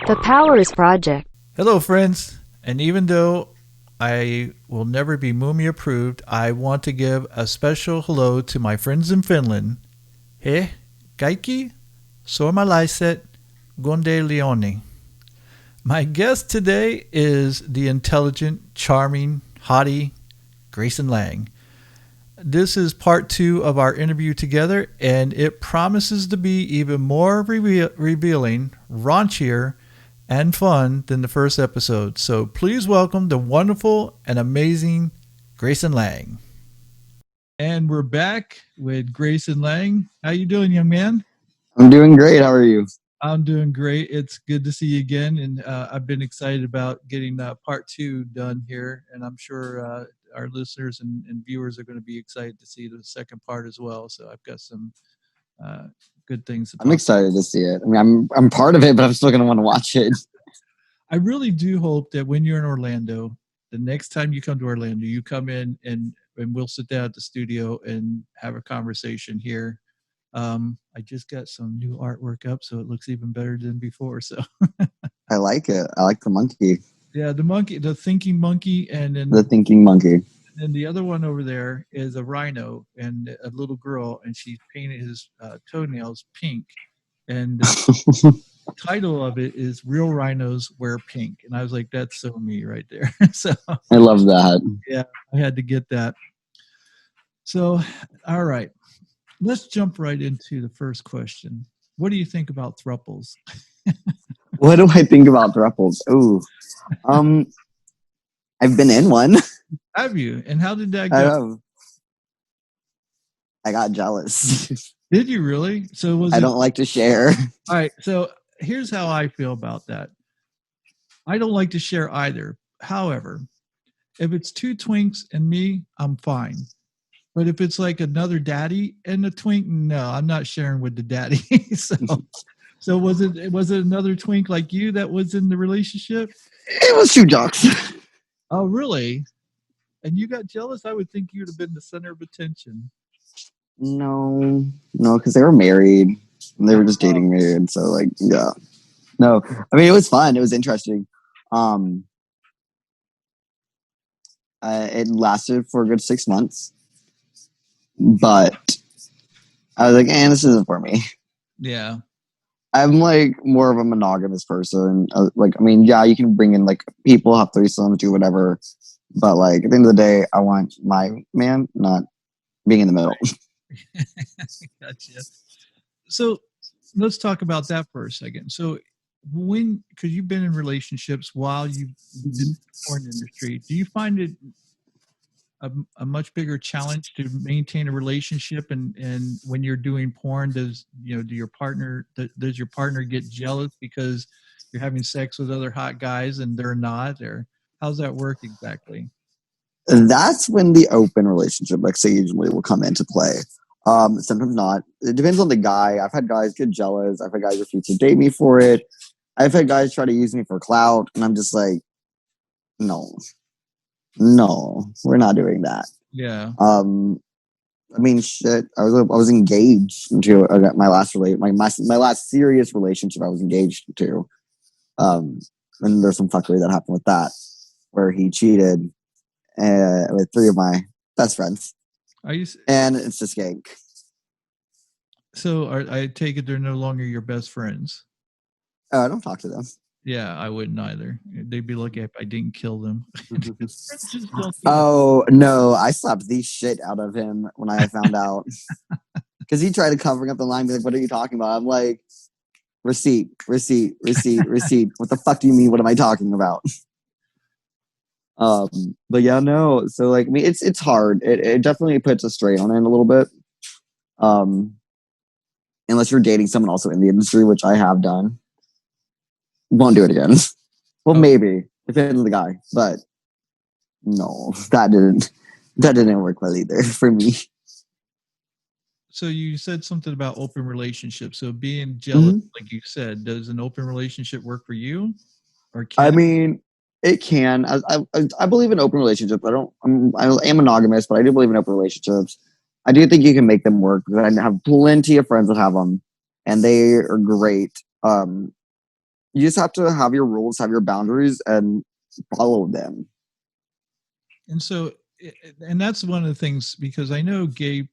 The Powers Project. Hello, friends. And even though I will never be Mummy approved, I want to give a special hello to my friends in Finland. He, kaikki, suomalaiset, gonde leone. My guest today is the intelligent, charming, hottie, Grayson Lange. This is part 2 of our interview together, and it promises to be even more revealing, raunchier, and fun than the first episode. So please welcome the wonderful and amazing Grayson Lange. And we're back with Grayson Lange. How you doing, young man? I'm doing great. How are you? I'm doing great. It's good to see you again, and I've been excited about getting part 2 done here, and I'm sure our listeners and viewers are going to be excited to see the second part as well. So I've got some good things to talk I'm excited to see it. I mean, I'm part of it, but I'm still going to want to watch it. I really do hope that when you're in Orlando, the next time you come to Orlando, you come in and we'll sit down at the studio and have a conversation here. I just got some new artwork up, so it looks even better than before. So I like it. I like the monkey. Yeah, the monkey, the thinking monkey, and then the thinking monkey. And the other one over there is a rhino and a little girl, and she painted his toenails pink. And the title of it is "Real Rhinos Wear Pink," and I was like, "That's so me right there." So I love that. Yeah, I had to get that. So, all right, let's jump right into the first question. What do you think about thruples? What do I think about thruples? Ooh, I've been in one. Have you? And how did that go? I got jealous. Did you really? So I don't like to share. All right. So here's how I feel about that. I don't like to share either. However, if it's 2 twinks and me, I'm fine. But if it's like another daddy and a twink, no, I'm not sharing with the daddy. So was it another twink like you that was in the relationship? It was 2 jocks. Oh, really? And you got jealous? I would think you'd have been the center of attention. No, because they were married. And they were just dating me, and so yeah. No, I mean it was fun. It was interesting. It lasted for a good 6 months, but I was like, this isn't for me. Yeah. I'm more of a monogamous person. You can bring in people, have threesomes, do whatever. But at the end of the day, I want my man not being in the middle. Gotcha. So let's talk about that for a second. So because you've been in relationships while you've been in the porn industry, do you find it a much bigger challenge to maintain a relationship? And when you're doing porn, does your partner get jealous because you're having sex with other hot guys and they're not? Or how's that work exactly? That's when the open relationship, occasionally, will come into play. Sometimes not. It depends on the guy. I've had guys get jealous. I've had guys refuse to date me for it. I've had guys try to use me for clout, and I'm just like, no, we're not doing that. Yeah. Shit. I was engaged to my last my last serious relationship. I was engaged to, and there's some fuckery that happened with that, where he cheated with 3 of my best friends. And it's a skank. So I take it they're no longer your best friends. I don't talk to them. Yeah, I wouldn't either. They'd be lucky if I didn't kill them. Oh, no. I slapped the shit out of him when I found out. Because he tried to cover up the line, be like, what are you talking about? I'm like, receipt. What the fuck do you mean? What am I talking about? But yeah, no. So it's hard. It definitely puts a strain on it a little bit. Unless you're dating someone also in the industry, which I have done. Won't do it again. Well, maybe. Depends on the guy. But no, that didn't work well either for me. So you said something about open relationships. So being jealous, like you said, does an open relationship work for you? Or it can. I believe in open relationships. I am monogamous, but I do believe in open relationships. I do think you can make them work because I have plenty of friends that have them, and they are great. You just have to have your rules, have your boundaries, and follow them. And so, and that's one of the things, because I know gay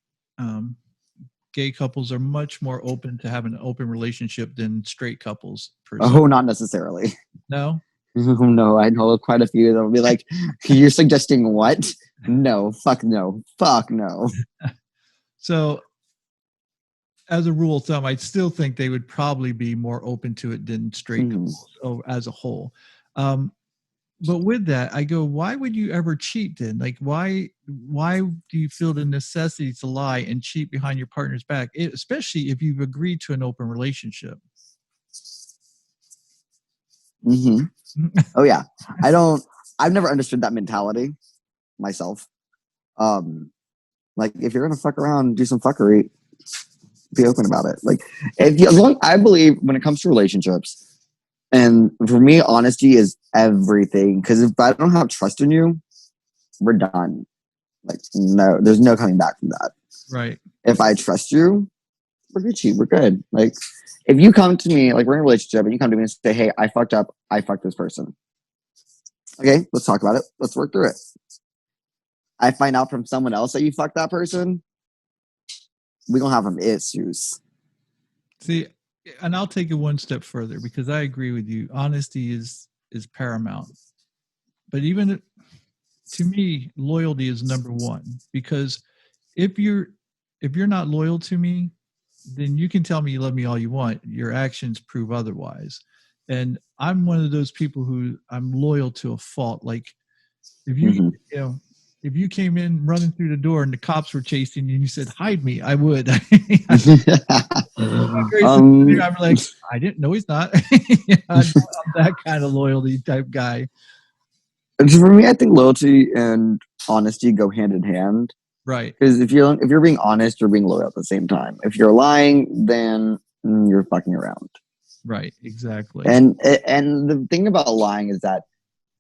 couples are much more open to having an open relationship than straight couples per se. Oh, not necessarily. No? No, I know quite a few that will be like, you're suggesting what? No, fuck no, fuck no. So, as a rule of thumb, I still think they would probably be more open to it than straight couples as a whole. But with that, I go, why would you ever cheat then? Like, why do you feel the necessity to lie and cheat behind your partner's back, especially if you've agreed to an open relationship? Oh yeah, I've never understood that mentality myself. Like if you're gonna fuck around, do some fuckery, be open about it. Like I believe when it comes to relationships, and for me, honesty is everything. Because if I don't have trust in you, we're done. Like no, there's no coming back from that. Right. If I trust you, we're Gucci, we're good. Like if you come to me, like we're in a relationship, and you come to me and say, "Hey, I fucked up. I fucked this person." Okay, let's talk about it. Let's work through it. I find out from someone else that you fucked that person, we gonna have some issues. See, and I'll take it one step further, because I agree with you. Honesty is paramount. But even to me, loyalty is number one, because if you're not loyal to me, then you can tell me you love me all you want. Your actions prove otherwise. And I'm one of those people who I'm loyal to a fault. Like if you if you came in running through the door and the cops were chasing you and you said, "Hide me," I would. I'm like, I didn't know he's not. I'm that kind of loyalty type guy. For me, I think loyalty and honesty go hand in hand. Right. Because if you're being honest, you're being loyal at the same time. If you're lying, then you're fucking around. Right. Exactly. And the thing about lying is that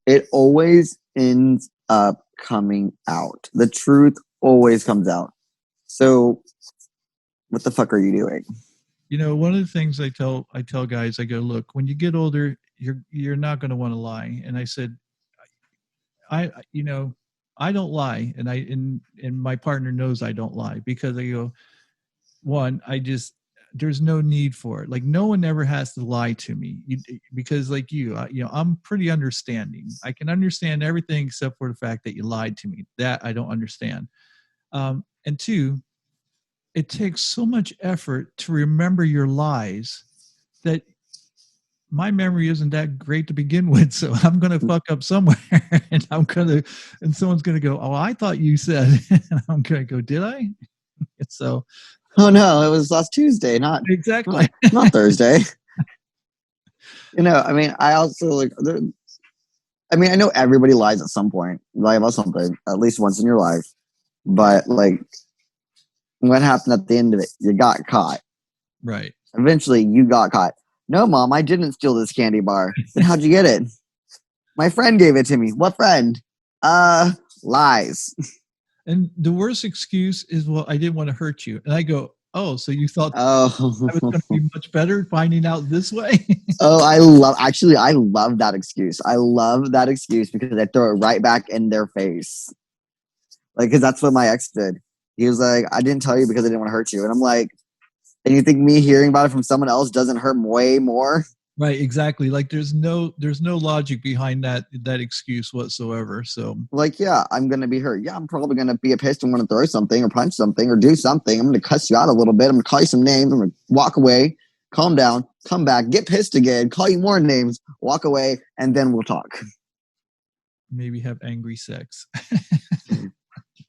it always ends up coming out. The truth always comes out. So what the fuck are you doing? You know, one of the things I tell guys, I go, look, when you get older, you're not going to want to lie. And I said, I don't lie, and my partner knows I don't lie, because I go, one, there's no need for it. Like no one ever has to lie to me, because like I'm pretty understanding. I can understand everything except for the fact that you lied to me. That I don't understand. And two, it takes so much effort to remember your lies that my memory isn't that great to begin with. So I'm going to fuck up somewhere and someone's going to go, "Oh, I thought you said," and I'm going to go, "Did I?" So, oh no, it was last Tuesday, not exactly, not Thursday. I mean, I also I know everybody lies at some point, lie about something at least once in your life, but like, what happened at the end of it? You got caught. Right. Eventually, you got caught. No, Mom, I didn't steal this candy bar. Then how'd you get it? My friend gave it to me. What friend? Lies. And the worst excuse is, "Well, I didn't want to hurt you." And I go, "Oh, so you thought I was going to be much better finding out this way?" I love that excuse. I love that excuse because I throw it right back in their face. Like, because that's what my ex did. He was like, "I didn't tell you because I didn't want to hurt you." And I'm like, and you think me hearing about it from someone else doesn't hurt way more? Right, exactly. Like there's no logic behind that excuse whatsoever. So like, yeah, I'm gonna be hurt. Yeah, I'm probably gonna be pissed and want to throw something or punch something or do something. I'm gonna cuss you out a little bit. I'm gonna call you some names. I'm gonna walk away, calm down, come back, get pissed again, call you more names, walk away, and then we'll talk. Maybe have angry sex.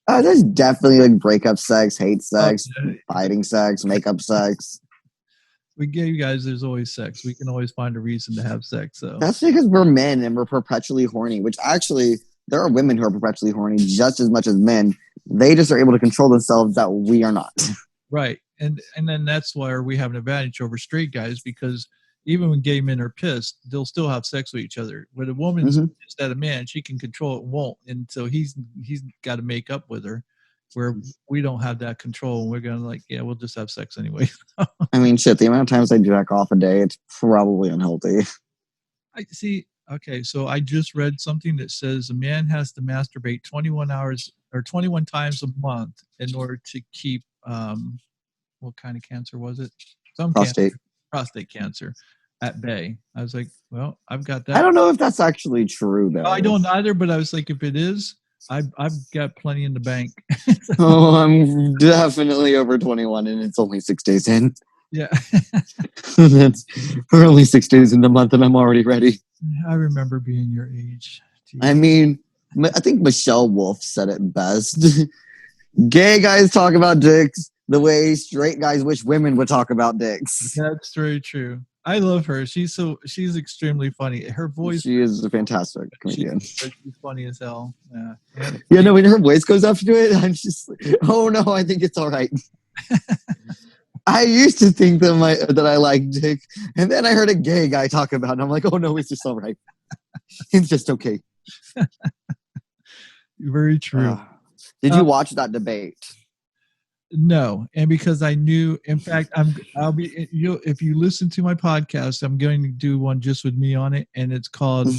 There's definitely like breakup sex, hate sex, fighting sex, makeup sex. We gave you guys, there's always sex. We can always find a reason to have sex. So that's because we're men and we're perpetually horny, which actually there are women who are perpetually horny just as much as men. They just are able to control themselves that we are not. Right. And then that's why we have an advantage over straight guys, because even when gay men are pissed, they'll still have sex with each other. When a woman's pissed at a man, she can control it and won't. And so he's got to make up with her, where we don't have that control. And we're going to like, yeah, we'll just have sex anyway. I mean, shit, the amount of times I jack off a day, it's probably unhealthy. I see. Okay, so I just read something that says a man has to masturbate 21 hours or 21 times a month in order to keep what kind of cancer was it? Some cancer, Prostate. prostate cancer at bay. I was like, well, I've got I that. don't know if that's actually true I though. don't either, but I was like, if it is, I've got plenty in the bank. Oh, I'm definitely over 21 and it's only 6 days in. Yeah. That's we're only 6 days in the month and I'm already ready. I remember being your age. Jeez. I mean, I think Michelle Wolf said it best. Gay guys talk about dicks the way straight guys wish women would talk about dicks. That's very true. I love her. She's extremely funny. Her voice. She is a fantastic comedian. She's funny as hell. Yeah. And Yeah, no, when her voice goes up to it, I'm just like, oh no, I think it's all right. I used to think that I like dick, and then I heard a gay guy talk about it, and I'm like, oh no, it's just all right. It's just okay. Very true. Did you watch that debate? No, and because I knew, in fact, I'll be if you listen to my podcast, I'm going to do one just with me on it, and it's called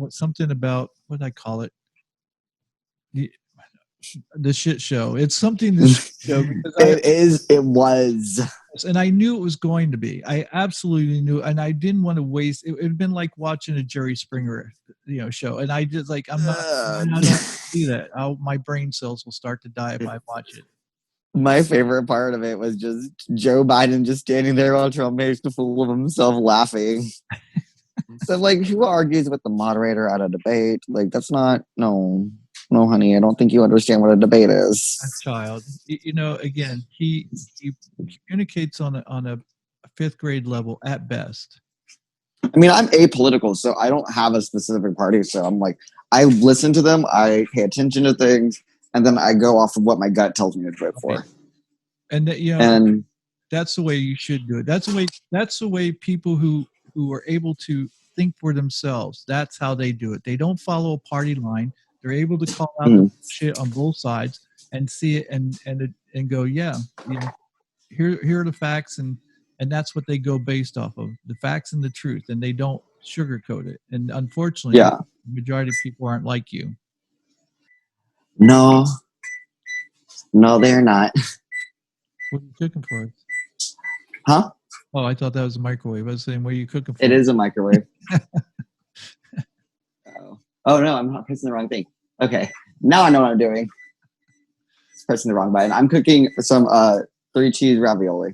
something about what did I call it? The shit show. It's something the shit show because it was. And I knew it was going to be. I absolutely knew, and I didn't want to waste. It had been like watching a Jerry Springer, show, and I just like I don't see that. My brain cells will start to die if I watch it. My favorite part of it was just Joe Biden just standing there while Trump makes a fool of himself laughing. So, like, who argues with the moderator at a debate? Like, that's not no, honey. I don't think you understand what a debate is. A child, again, he communicates on a fifth grade level at best. I mean, I'm apolitical, so I don't have a specific party. So I'm like, I listen to them, I pay attention to things, and then I go off of what my gut tells me to vote for. And and that's the way you should do it. That's the way people who are able to think for themselves. That's how they do it. They don't follow a party line. They're able to call out the shit on both sides and see it and go, yeah, here are the facts, and that's what they go based off of, the facts and the truth, and they don't sugarcoat it. And unfortunately, the majority of people aren't like you. No, they're not. What are you cooking for us? Huh? Oh, I thought that was a microwave. I was saying, what are you cooking for? It is a microwave. Oh no, I'm not pressing the wrong thing. Okay, now I know what I'm doing. It's pressing the wrong button. I'm cooking some 3-cheese ravioli.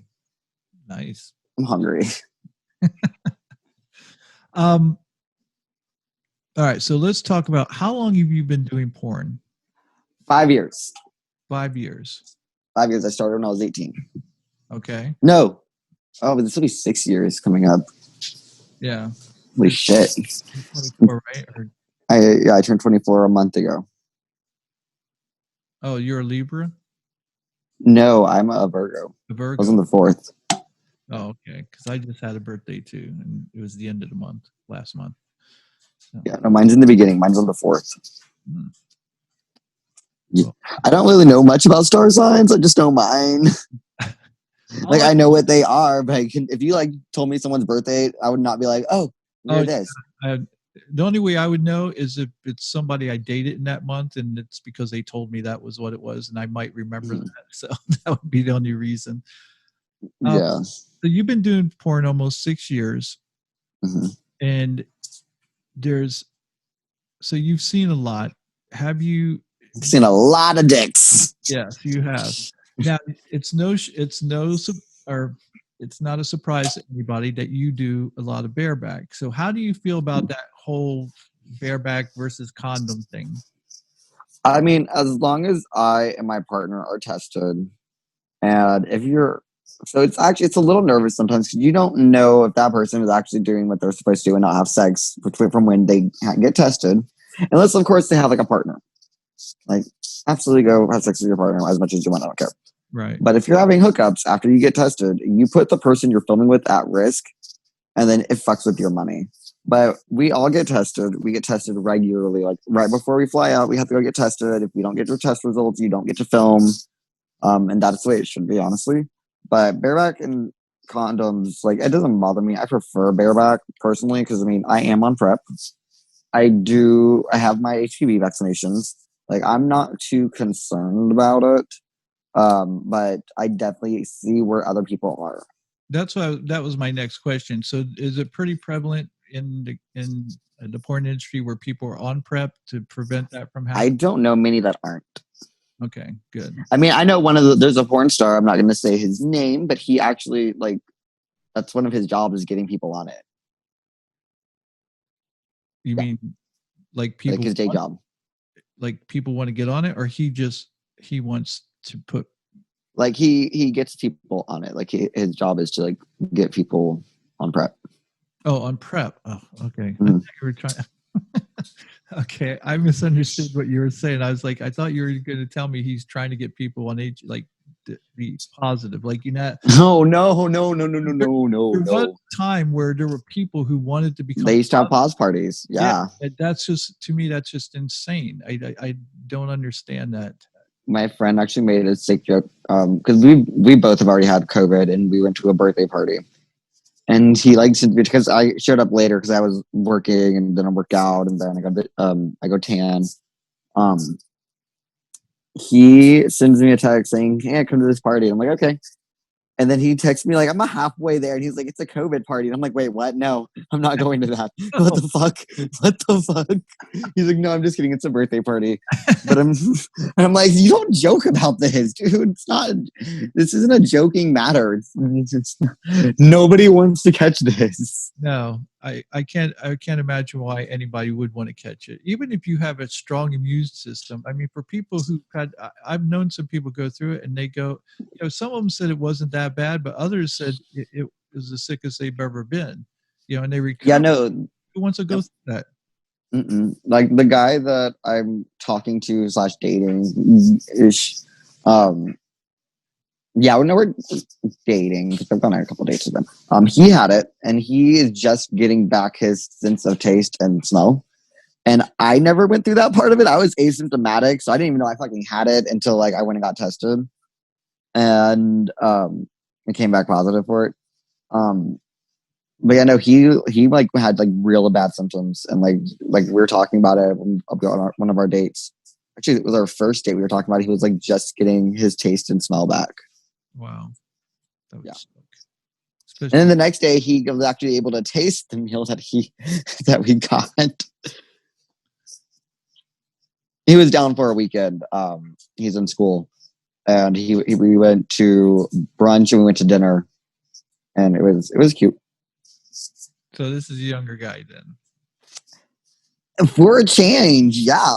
Nice. I'm hungry. All right, so let's talk about how long have you been doing porn? 5 years. 5 years. 5 years. I started when I was 18. Okay. No. Oh, but this will be 6 years coming up. Yeah. Holy shit. 24, right? I turned 24 a month ago. Oh, you're a Libra? No, I'm a Virgo. A Virgo. I was on the 4th. Oh, okay. Because I just had a birthday too, and it was the end of the month, last month. So. Yeah, no, mine's in the beginning. Mine's on the 4th. Yeah. Cool. I don't really know much about star signs. I just know mine. Like, I know what they are, but if you told me someone's birthday, I would not be like, oh, you're this. The only way I would know is if it's somebody I dated in that month, and it's because they told me that was what it was, and I might remember that. So that would be the only reason. Yeah. So you've been doing porn almost 6 years, and so you've seen a lot. Have you? I've seen a lot of dicks. Yes, you have. Now it's not a surprise to anybody that you do a lot of bareback. So how do you feel about that whole bareback versus condom thing? I mean, as long as I and my partner are tested, and it's a little nervous sometimes because you don't know if that person is actually doing what they're supposed to do and not have sex from when they get tested, unless of course they have a partner. Like, absolutely go have sex with your partner as much as you want. I don't care. Right. But if you're having hookups after you get tested, you put the person you're filming with at risk, and then it fucks with your money. But we all get tested. We get tested regularly. Like, right before we fly out, we have to go get tested. If we don't get your test results, you don't get to film. And that's the way it should be, honestly. But bareback and condoms, like, it doesn't bother me. I prefer bareback personally because, I mean, I am on PrEP. I have my HPV vaccinations. Like, I'm not too concerned about it. But I definitely see where other people are. That was my next question. So is it pretty prevalent in the porn industry where people are on PrEP to prevent that from happening? I don't know many that aren't. Okay, good. I mean, I know there's a porn star, I'm not going to say his name, but he actually, like, that's one of his jobs is getting people on it. You mean like people like his day job? Like people want to get on it, or he wants to put, like, he gets people on it. Like, his job is to, like, get people on PrEP. Oh, on PrEP. Oh, okay. Mm-hmm. I thought you were trying. Okay, I misunderstood what you were saying. I was like, I thought you were going to tell me he's trying to get people on like to be positive, like, you know. No. There was a time where there were people who wanted to become. They used to have pause parties. Yeah. That's just, to me, that's just insane. I don't understand that. My friend actually made a sick joke because we both have already had COVID, and we went to a birthday party. And he likes it because I showed up later because I was working, and then I work out, and then I go tan. He sends me a text saying, "Hey, come to this party." I'm like, "Okay." And then he texts me like, "I'm halfway there," and he's like, "It's a COVID party." And I'm like, "Wait, what? No, I'm not going to that." What the fuck? What the fuck? He's like, "No, I'm just kidding. It's a birthday party." But I'm like, "You don't joke about this, dude. It's not. This isn't a joking matter. Nobody wants to catch this." No, I can't imagine why anybody would want to catch it, even if you have a strong immune system. I mean, for people who I've known some people go through it, and they go, some of them said it wasn't that bad, but others said it was the sickest they've ever been. And they recover. Yeah, no. Who wants to go through that? Like, the guy that I'm talking to / dating ish, yeah, we're dating because I've gone on a couple dates with him. He had it, and he is just getting back his sense of taste and smell. And I never went through that part of it. I was asymptomatic, so I didn't even know I fucking had it until, like, I went and got tested, and I came back positive for it. But yeah, no, he like had, like, real bad symptoms, and like we were talking about it on one of our dates. Actually, it was our first date. We were talking about it. He was, like, just getting his taste and smell back. Wow. Yeah. And then the next day, he was actually able to taste the meal that we got. He was down for a weekend. He's in school, and we went to brunch and we went to dinner, and it was cute. So this is a younger guy then. For a change, yeah.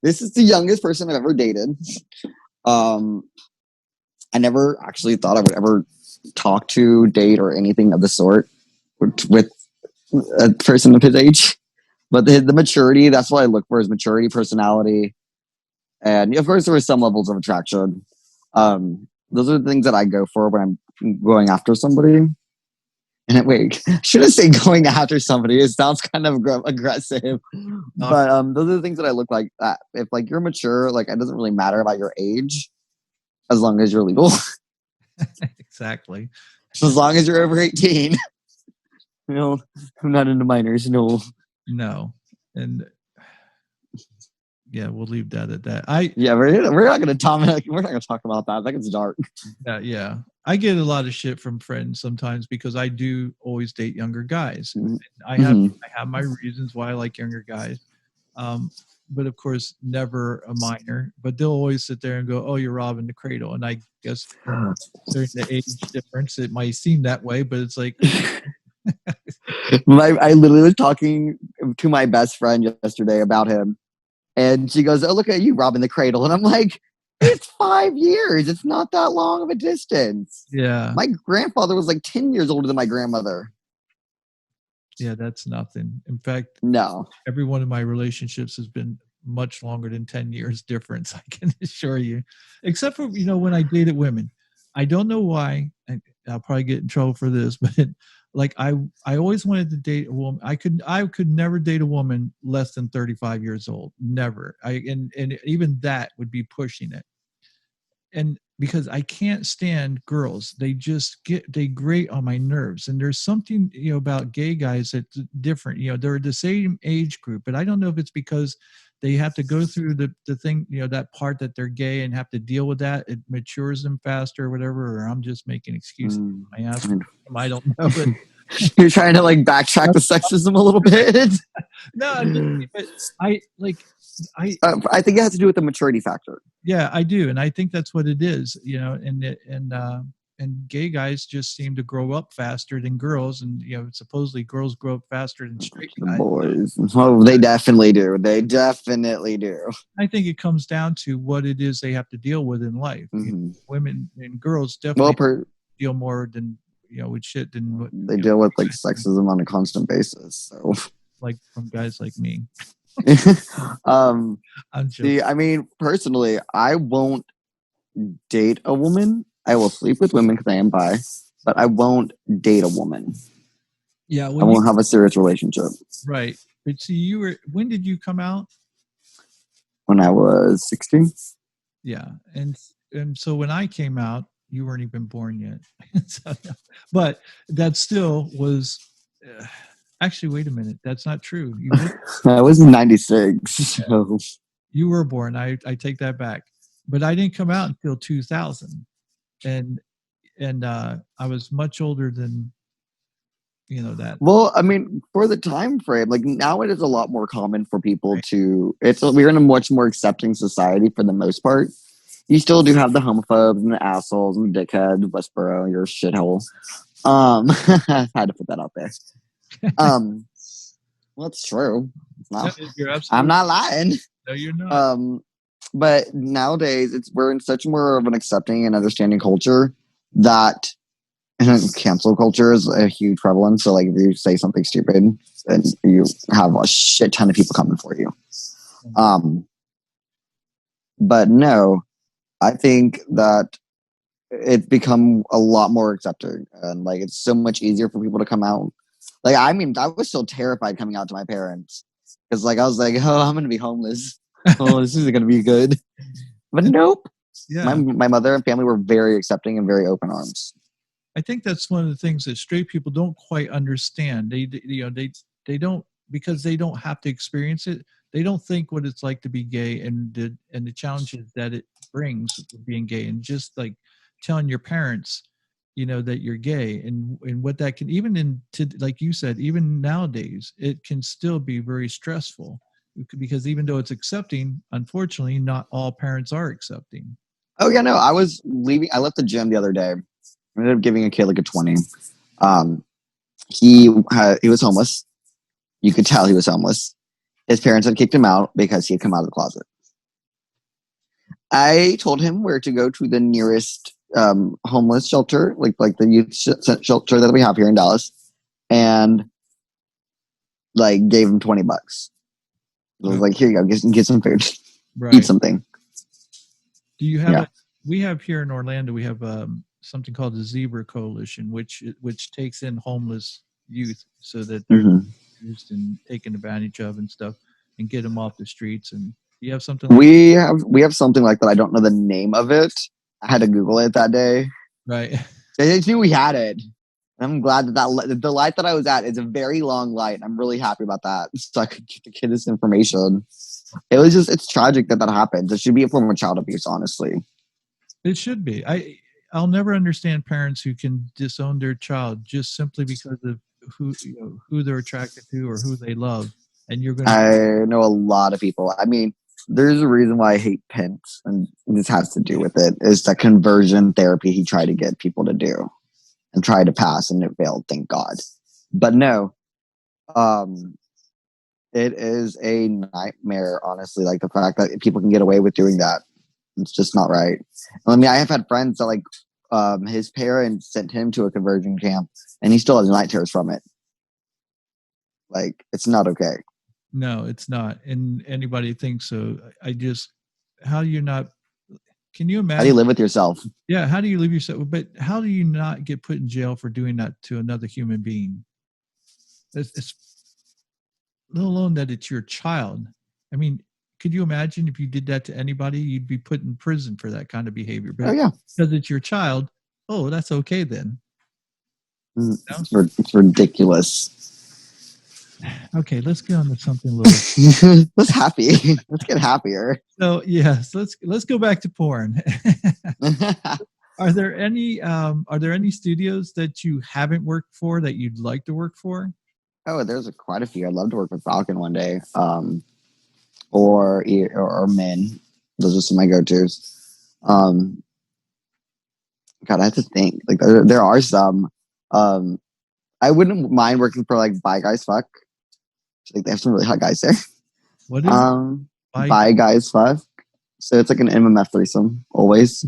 This is the youngest person I've ever dated. I never actually thought I would ever talk to, date, or anything of the sort with a person of his age. But the maturity, that's what I look for, is maturity, personality. And of course, there were some levels of attraction. Those are the things that I go for when I'm going after somebody. And wait, should I say going after somebody? It sounds kind of aggressive. But those are the things that I look like. That if, like, you're mature, like, it doesn't really matter about your age, as long as you're legal. Exactly. As long as you're over 18. I'm not into minors. No. And yeah, we'll leave that at that. We're not gonna talk about that. That gets dark. Yeah. I get a lot of shit from friends sometimes because I do always date younger guys. Mm-hmm. I have my reasons why I like younger guys. But of course, never a minor. But they'll always sit there and go, "Oh, you're robbing the cradle." And I guess there's the age difference. It might seem that way, but it's like. I literally was talking to my best friend yesterday about him, and she goes, "Oh, look at you robbing the cradle," and I'm like, "It's 5 years. It's not that long of a distance." Yeah. My grandfather was like 10 years older than my grandmother. Yeah, that's nothing. In fact, no. Every one of my relationships has been much longer than 10 years difference, I can assure you. Except for, when I dated women. I don't know why. I'll probably get in trouble for this, but like I always wanted to date a woman. I could never date a woman less than 35 years old. Never. And even that would be pushing it. And because I can't stand girls. They grate on my nerves. And there's something, about gay guys that's different. They're the same age group, but I don't know if it's because they have to go through the thing, that part that they're gay and have to deal with that. It matures them faster or whatever, or I'm just making excuses. I ask them, I don't know, but You're trying to like backtrack the sexism a little bit. no, I'm just, but I like, I think it has to do with the maturity factor. yeah, I do, and I think that's what it is, and gay guys just seem to grow up faster than girls, and supposedly girls grow up faster than straight The guys. boys. Oh, they definitely do. They definitely do. I think it comes down to what it is they have to deal with in life. Women and girls definitely deal more than with shit than they deal with like sexism on a constant basis. So, like from guys like me. See, I mean, personally, I won't date a woman. I will sleep with women because I am bi, but I won't date a woman. Yeah, I won't have a serious relationship. Right. But see, when did you come out? When I was 16. Yeah, and so when I came out, you weren't even born yet. So, but that still was. Actually, wait a minute. That's not true. I was in 96. So. You were born. I take that back. But I didn't come out until 2000. And I was much older than, that. Well, I mean, for the time frame, like now it is a lot more common for people to, we're in a much more accepting society for the most part. You still do have the homophobes and the assholes and the dickheads, Westboro, you're a shithole. I had to put that out there. Well, it's true. I'm not lying. No, you're not. But nowadays we're in such more of an accepting and understanding culture that cancel culture is a huge prevalence. So like if you say something stupid, then you have a shit ton of people coming for you. But no, I think that it's become a lot more accepting, and like it's so much easier for people to come out. Like, I mean, I was still terrified coming out to my parents because like I was like, oh, I'm gonna be homeless. Oh, this isn't gonna be good. But nope. Yeah. My mother and family were very accepting and very open arms. I think that's one of the things that straight people don't quite understand. They don't, because they don't have to experience it. They don't think what it's like to be gay and the challenges that it brings with being gay, and just like telling your parents, that you're gay, and what that can, like you said, even nowadays, it can still be very stressful, because even though it's accepting, unfortunately, not all parents are accepting. Oh yeah, no, I was leaving. I left the gym the other day. I ended up giving a kid like a 20. He was homeless. You could tell he was homeless. His parents had kicked him out because he had come out of the closet. I told him where to go to the nearest homeless shelter, like the youth shelter that we have here in Dallas, and like gave him $20. I was like, here you go, get some food, eat something. Do you have? We have here in Orlando, we have something called the Zebra Coalition, which takes in homeless youth so that they're used and taken advantage of and stuff, and get them off the streets. And you have something like we have something like that. I don't know the name of it. I had to Google it that day. Right. I just knew we had it. I'm glad that the light that I was at is a very long light. I'm really happy about that. So I could get the kid this information. It's tragic that happens. It should be a form of child abuse, honestly. It should be. I'll never understand parents who can disown their child just simply because of who they're attracted to or who they love. And you're going to. I know a lot of people. I mean, there's a reason why I hate pimps, and this has to do with it. Is that conversion therapy he tried to get people to do and tried to pass, and it failed. Thank God. But no, it is a nightmare. Honestly, like the fact that people can get away with doing that. It's just not right. I mean, I have had friends that like his parents sent him to a conversion camp, and he still has night terrors from it. Like, it's not okay. No, it's not. And anybody thinks so. How do you not? Can you imagine? How do you live with yourself? Yeah, how do you live yourself? But how do you not get put in jail for doing that to another human being? It's let alone that it's your child. I mean, could you imagine if you did that to anybody? You'd be put in prison for that kind of behavior. Oh But yeah, because it's your child, oh, that's okay then. You know? it's ridiculous. Okay, let's get on to something a little. Let's happy. Let's get happier. So yes, let's go back to porn. Are there any studios that you haven't worked for that you'd like to work for? Oh, there's quite a few. I'd love to work with Falcon one day. Or Men. Those are some of my go-tos. God, I have to think. Like there are some. I wouldn't mind working for like Bi Guys Fuck. Like they have some really hot guys there. What is Bi Guys Fuck. So it's like an MMF threesome always.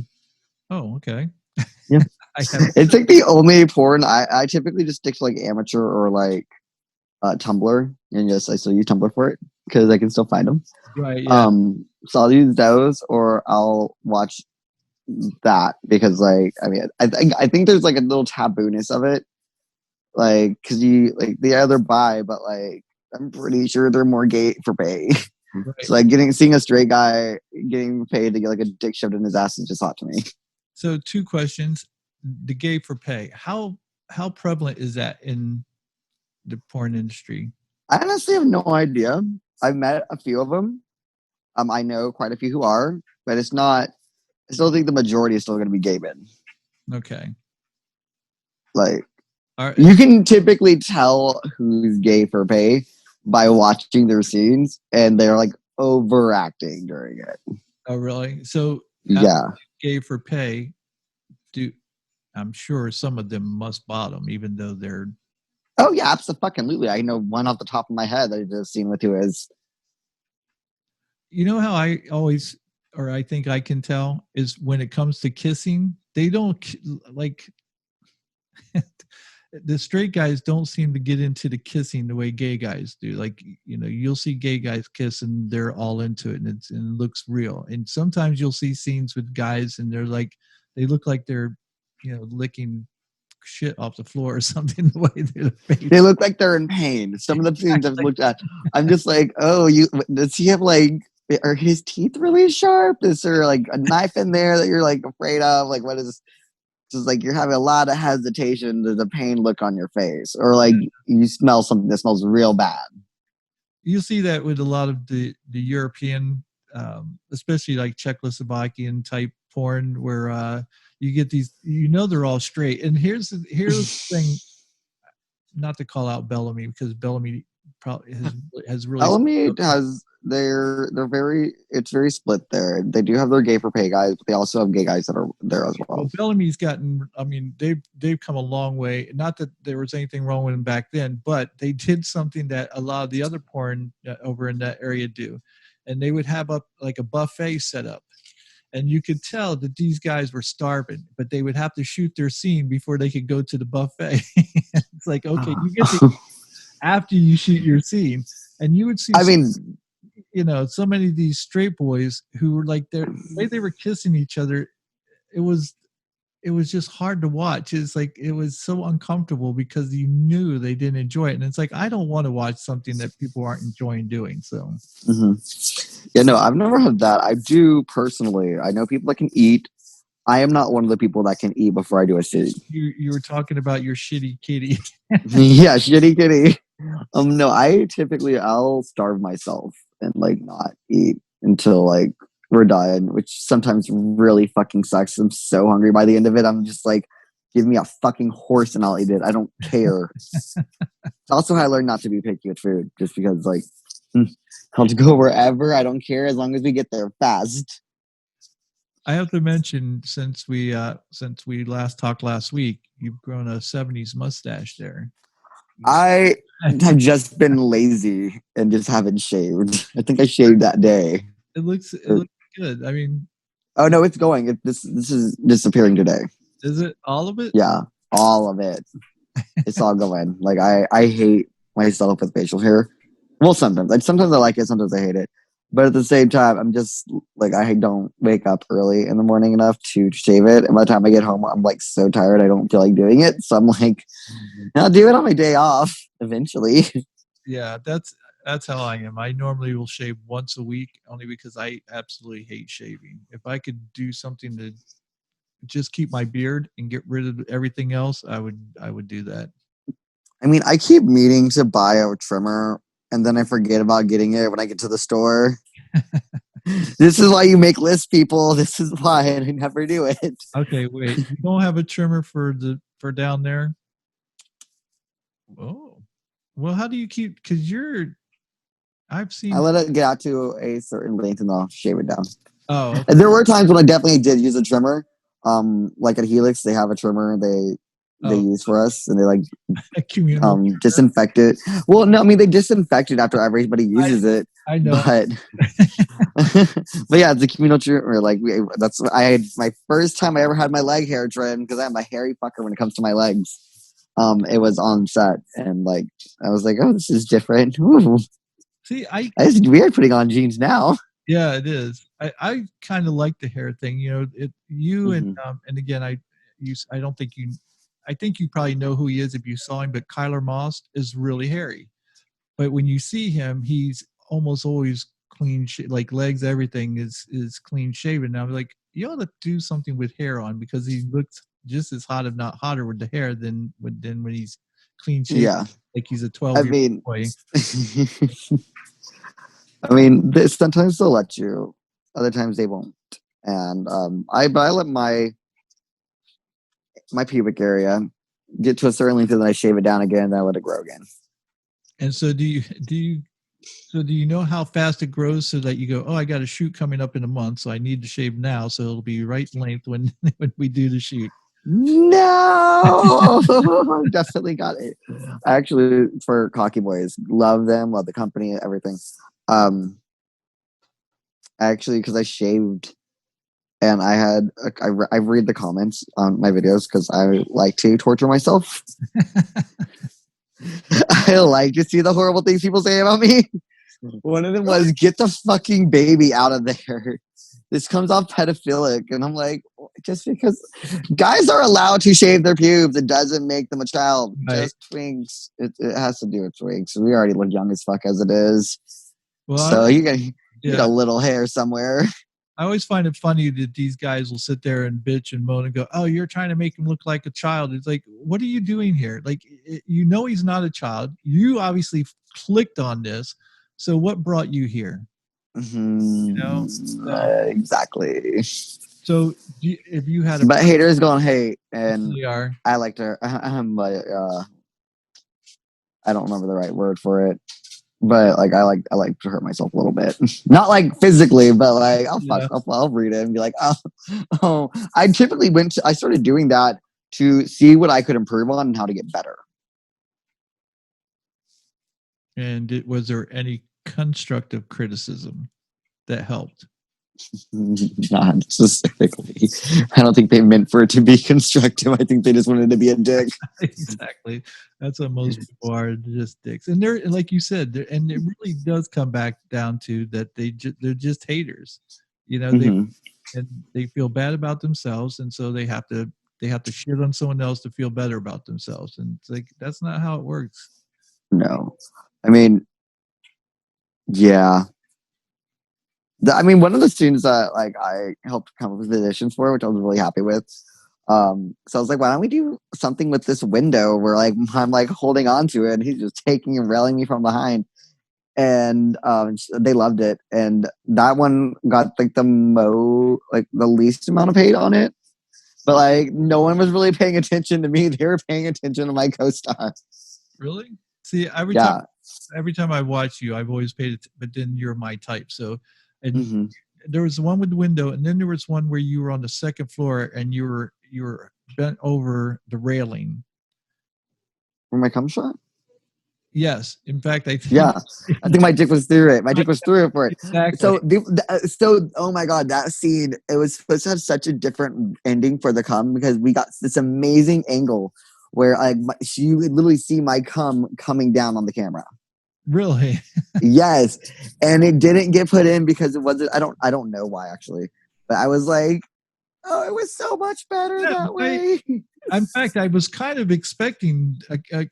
Oh, okay. Yeah. It's like the only porn I typically just stick to like amateur or like Tumblr, and yes, I still use Tumblr for it because I can still find them. Right. Yeah. So I'll use those, or I'll watch that because, like, I mean, I think there's like a little tabooness of it, like, because you like the other bi, but like I'm pretty sure they're more gay for pay. Right. So like seeing a straight guy getting paid to get like a dick shoved in his ass is just hot to me. So 2 questions: the gay for pay. How prevalent is that in the porn industry? I honestly have no idea. I've met a few of them. I know quite a few who are, but it's not. I still think the majority is still going to be gay men. Okay. Like, you can typically tell who's gay for pay by watching their scenes, and they're like overacting during it. Oh, really? So yeah, gay for pay. I'm sure some of them must bottom, even though they're. Oh yeah, absolutely. I know one off the top of my head that I just seen with who is. You know how I always, or I think I can tell, is when it comes to kissing, they don't like. The straight guys don't seem to get into the kissing the way gay guys do. Like, you know, you'll see gay guys kiss and they're all into it, and it looks real. And sometimes you'll see scenes with guys and they're like, they look like they're, you know, licking shit off the floor or something. The way they look like they're in pain. Some of the scenes I've looked at, I'm just like, oh, does he have like, are his teeth really sharp? Is there like a knife in there that you're like afraid of? Like, what is? Just like you're having a lot of hesitation. There's a pain look on your face, or like you smell something that smells real bad. You see that with a lot of the European, especially like Czechoslovakian type porn, where you get these, you know, they're all straight. And here's the thing, not to call out Bellamy, because Bellamy probably has really. Bellamy has they're very, it's very split there. They do have their gay for pay guys, but they also have gay guys that are there as well. Well, Bellamy's gotten, I mean, they've come a long way. Not that there was anything wrong with them back then, but they did something that a lot of the other porn over in that area do. And they would have up like a buffet set up. And you could tell that these guys were starving, but they would have to shoot their scene before they could go to the buffet. It's like, okay, you get to after you shoot your scene. And you would see, you know, so many of these straight boys who were like, the way they were kissing each other, it was just hard to watch. It's like, it was so uncomfortable because you knew they didn't enjoy it. And it's like, I don't want to watch something that people aren't enjoying doing. So, yeah, no, I've never had that. I do personally. I know people that can eat. I am not one of the people that can eat before I do a scene. You were talking about your shitty kitty. Yeah, shitty kitty. No, I'll starve myself and like not eat until like we're done, which sometimes really fucking sucks. I'm so hungry by the end of it. I'm just like, give me a fucking horse and I'll eat it. I don't care. Also, I learned not to be picky with food, just because like I'll go wherever. I don't care as long as we get there fast. I have to mention, since we last talked last week, you've grown a 70s mustache there. I have just been lazy and just haven't shaved. I think I shaved that day. It looks good. I mean, oh no, it's going. This is disappearing today. Is it all of it? Yeah, all of it. It's all going. Like I hate myself with facial hair. Well, sometimes I like it, sometimes I hate it. But at the same time, I'm just like, I don't wake up early in the morning enough to shave it. And by the time I get home, I'm like so tired, I don't feel like doing it. So I'm like, I'll do it on my day off eventually. Yeah, that's That's how I am. I normally will shave once a week only because I absolutely hate shaving. If I could do something to just keep my beard and get rid of everything else, I would do that. I mean, I keep meaning to buy a trimmer, and then I forget about getting it when I get to the store. This is why you make lists, people. This is why I never do it. Okay, wait. You don't have a trimmer for down there? Oh. Well, how do you keep cuz I've I seen let it get out to a certain length and I'll shave it down. Oh, okay. And there were times when I definitely did use a trimmer. Like at Helix, they have a trimmer they Oh, use for us, and they like communal. disinfect it. Well, no, I mean they disinfect it after everybody uses it, I know. but but yeah, it's a communal trimmer. Like I had my first time I ever had my leg hair trimmed because I'm a hairy fucker when it comes to my legs. It was on set, and like I was like, oh, this is different. Ooh. See, It's weird putting on jeans now. yeah, it is. I kind of like the hair thing. You know, you and again, I don't think I think you probably know who he is if you saw him, but Kyler Moss is really hairy. But when you see him, he's almost always clean, like legs, everything is clean shaven. Now, like you ought to do something with hair on because he looks just as hot, if not hotter, with the hair than when he's clean shaven, Yeah, like he's a I 12-year mean, boy. I mean, sometimes they'll let you, other times they won't. And but I let my pubic area get to a certain length, and then I shave it down again, and then I let it grow again. And so do you know how fast it grows so that you go, oh, I got a shoot coming up in a month, so I need to shave now, so it'll be right length when when we do the shoot. No, definitely got it. I actually, for Cocky Boys, love them, love the company, everything. Actually, because I shaved and I read the comments on my videos because I like to torture myself. I like to see the horrible things people say about me. One of them was, "Get the fucking baby out of there. This comes off pedophilic." And I'm like, just because guys are allowed to shave their pubes, it doesn't make them a child. Right. Just twinks. It has to do with twinks. We already look young as fuck as it is. Well, So you get a little hair somewhere. I always find it funny that these guys will sit there and bitch and moan and go, "Oh, you're trying to make him look like a child." It's like, what are you doing here? Like, you know, he's not a child. You obviously clicked on this. So what brought you here? Mm-hmm. You know, exactly. So if you had a, but haters gonna hate, and they are. I like to. I'm like, I don't remember the right word for it, but like I like to hurt myself a little bit, not like physically, but like I'll read it and be like, oh. I typically I started doing that to see what I could improve on and how to get better. And was there any constructive criticism that helped? Not specifically. I don't think they meant for it to be constructive. I think they just wanted to be a dick. Exactly. That's what most people are, just dicks. And they're, like you said, and it really does come back down to that they're just haters. You know, they feel bad about themselves, and so they have to shit on someone else to feel better about themselves. And it's like, that's not how it works. No. I mean, yeah. I mean, one of the students that like I helped come up with additions for, which I was really happy with. So I was like, why don't we do something with this window where like I'm like holding on to it and he's just taking and railing me from behind. And they loved it. And that one got like the least amount of hate on it. But like no one was really paying attention to me. They were paying attention to my co-star. Really? See, every time I watch you, I've always paid it, but then you're my type. So, and there was one with the window, and then there was one where you were on the second floor and you were bent over the railing. For my cum shot? Yes. In fact, I think. Yeah, I think my dick was through it. My dick was through it for it. Exactly. So, oh my god, that scene! It was supposed to have such a different ending for the cum because we got this amazing angle where like you would literally see my cum coming down on the camera. Really? Yes, and it didn't get put in because it wasn't. I don't know why actually, but I was like, oh, it was so much better that way. In fact, I was kind of expecting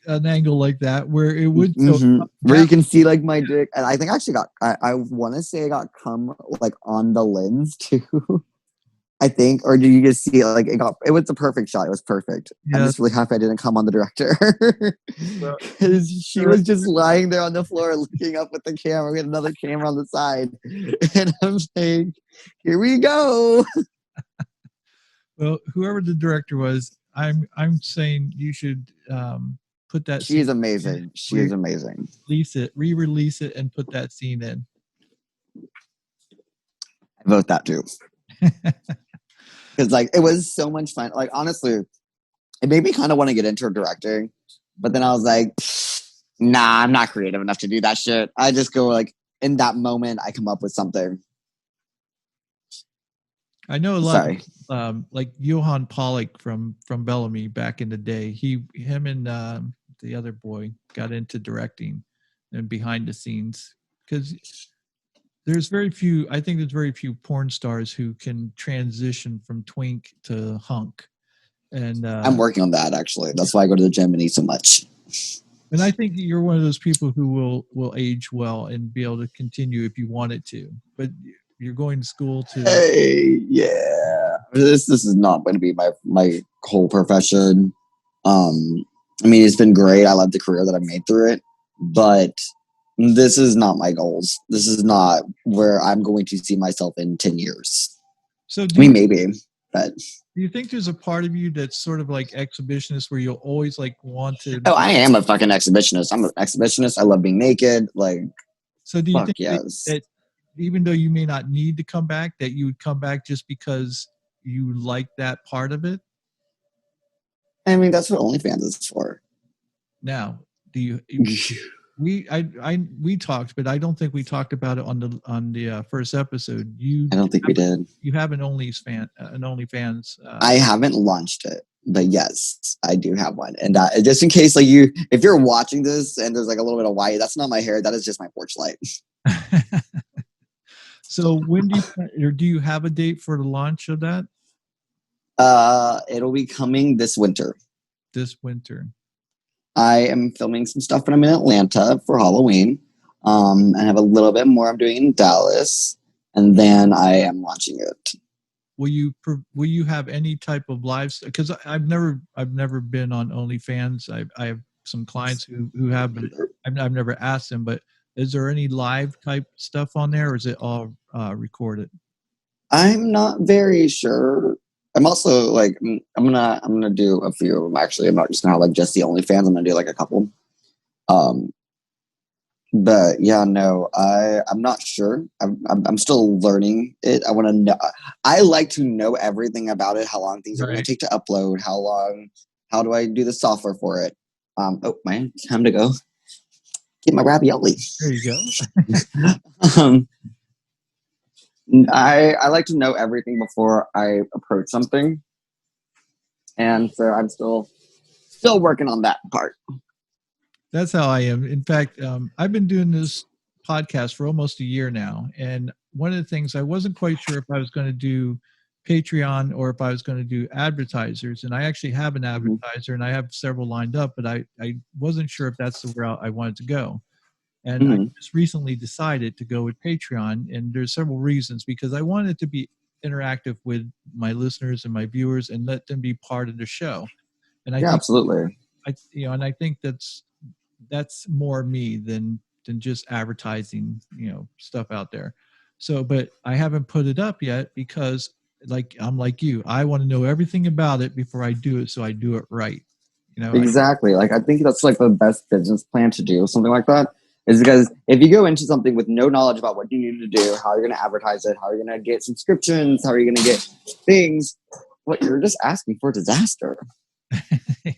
an angle like that where it would go Where down. you can see like my dick, and I think I actually got. I want to say I got cum like on the lens too. I think, or did you just see it? Like it was a perfect shot. It was perfect. I'm Yeah. just really happy I didn't come on the director Well, because she was just lying there on the floor looking up with the camera. We had another camera on the side, and I'm like, "Here we go." well, whoever the director was, I'm saying you should put that She is scene amazing. She is amazing. re-release it, and put that scene in. I vote that too because like it was so much fun. Like honestly, it made me kind of want to get into directing, but then I was like, nah, I'm not creative enough to do that shit. I just go like in that moment, I come up with something. I know a lot Sorry. of like Johan Pollock from Bellamy back in the day. Him and the other boy got into directing and behind the scenes because there's very few. I think there's very few porn stars who can transition from twink to hunk, and I'm working on that actually. That's why I go to the gym and eat so much. I think you're one of those people who will age well and be able to continue if you wanted to. But you're going to school to. Hey, yeah. This is not going to be my whole profession. I mean, it's been great. I love the career that I made through it, but this is not my goals. This is not where I'm going to see myself in 10 years. So I mean, maybe, but do you think there's a part of you that's sort of like exhibitionist where you'll always like want to? oh, I am a fucking exhibitionist. I'm an exhibitionist. I love being naked. Like, So do you fuck think yes. that even though you may not need to come back, that you would come back just because you like that part of it? I mean, that's what OnlyFans is for. Now, do you? We talked, but I don't think we talked about it on the first episode. I don't think we did. You have an OnlyFans. I haven't launched it, but yes, I do have one. And just in case, like if you're watching this and there's like a little bit of white, that's not my hair. That is just my porch light. So when do you have a date for the launch of that? It'll be coming this winter. This winter. I am filming some stuff when I'm in Atlanta for Halloween. I have a little bit more I'm doing in Dallas, and then I am launching it. Will you have any type of live? Because I've never been on OnlyFans. I have some clients who have, but I've never asked them. But is there any live type stuff on there, or is it all recorded? I'm not very sure. I'm also like I'm gonna do a few of them actually. I'm not just gonna have like just the OnlyFans. I'm gonna do like a couple. But yeah, no, I'm not sure. I'm still learning it. I want to know. I like to know everything about it. How long things are going to take to upload? How long? How do I do the software for it? Oh man, time to go get my ravioli. There you go. I like to know everything before I approach something, and so I'm still working on that part. That's how I am. In fact, I've been doing this podcast for almost a year now, and one of the things I wasn't quite sure if I was going to do Patreon or if I was going to do advertisers, and I actually have an advertiser and I have several lined up, but I wasn't sure if that's the route I wanted to go. And I just recently decided to go with Patreon, and there's several reasons because I wanted to be interactive with my listeners and my viewers and let them be part of the show. And I think, absolutely. And I think that's more me than just advertising, stuff out there. So, but I haven't put it up yet because I'm like you, I want to know everything about it before I do it. So I do it right. Exactly. I think that's like the best business plan to do something like that. Is because if you go into something with no knowledge about what you need to do, how you're going to advertise it, how you're going to get subscriptions, how are you going to get things, what you're just asking for disaster.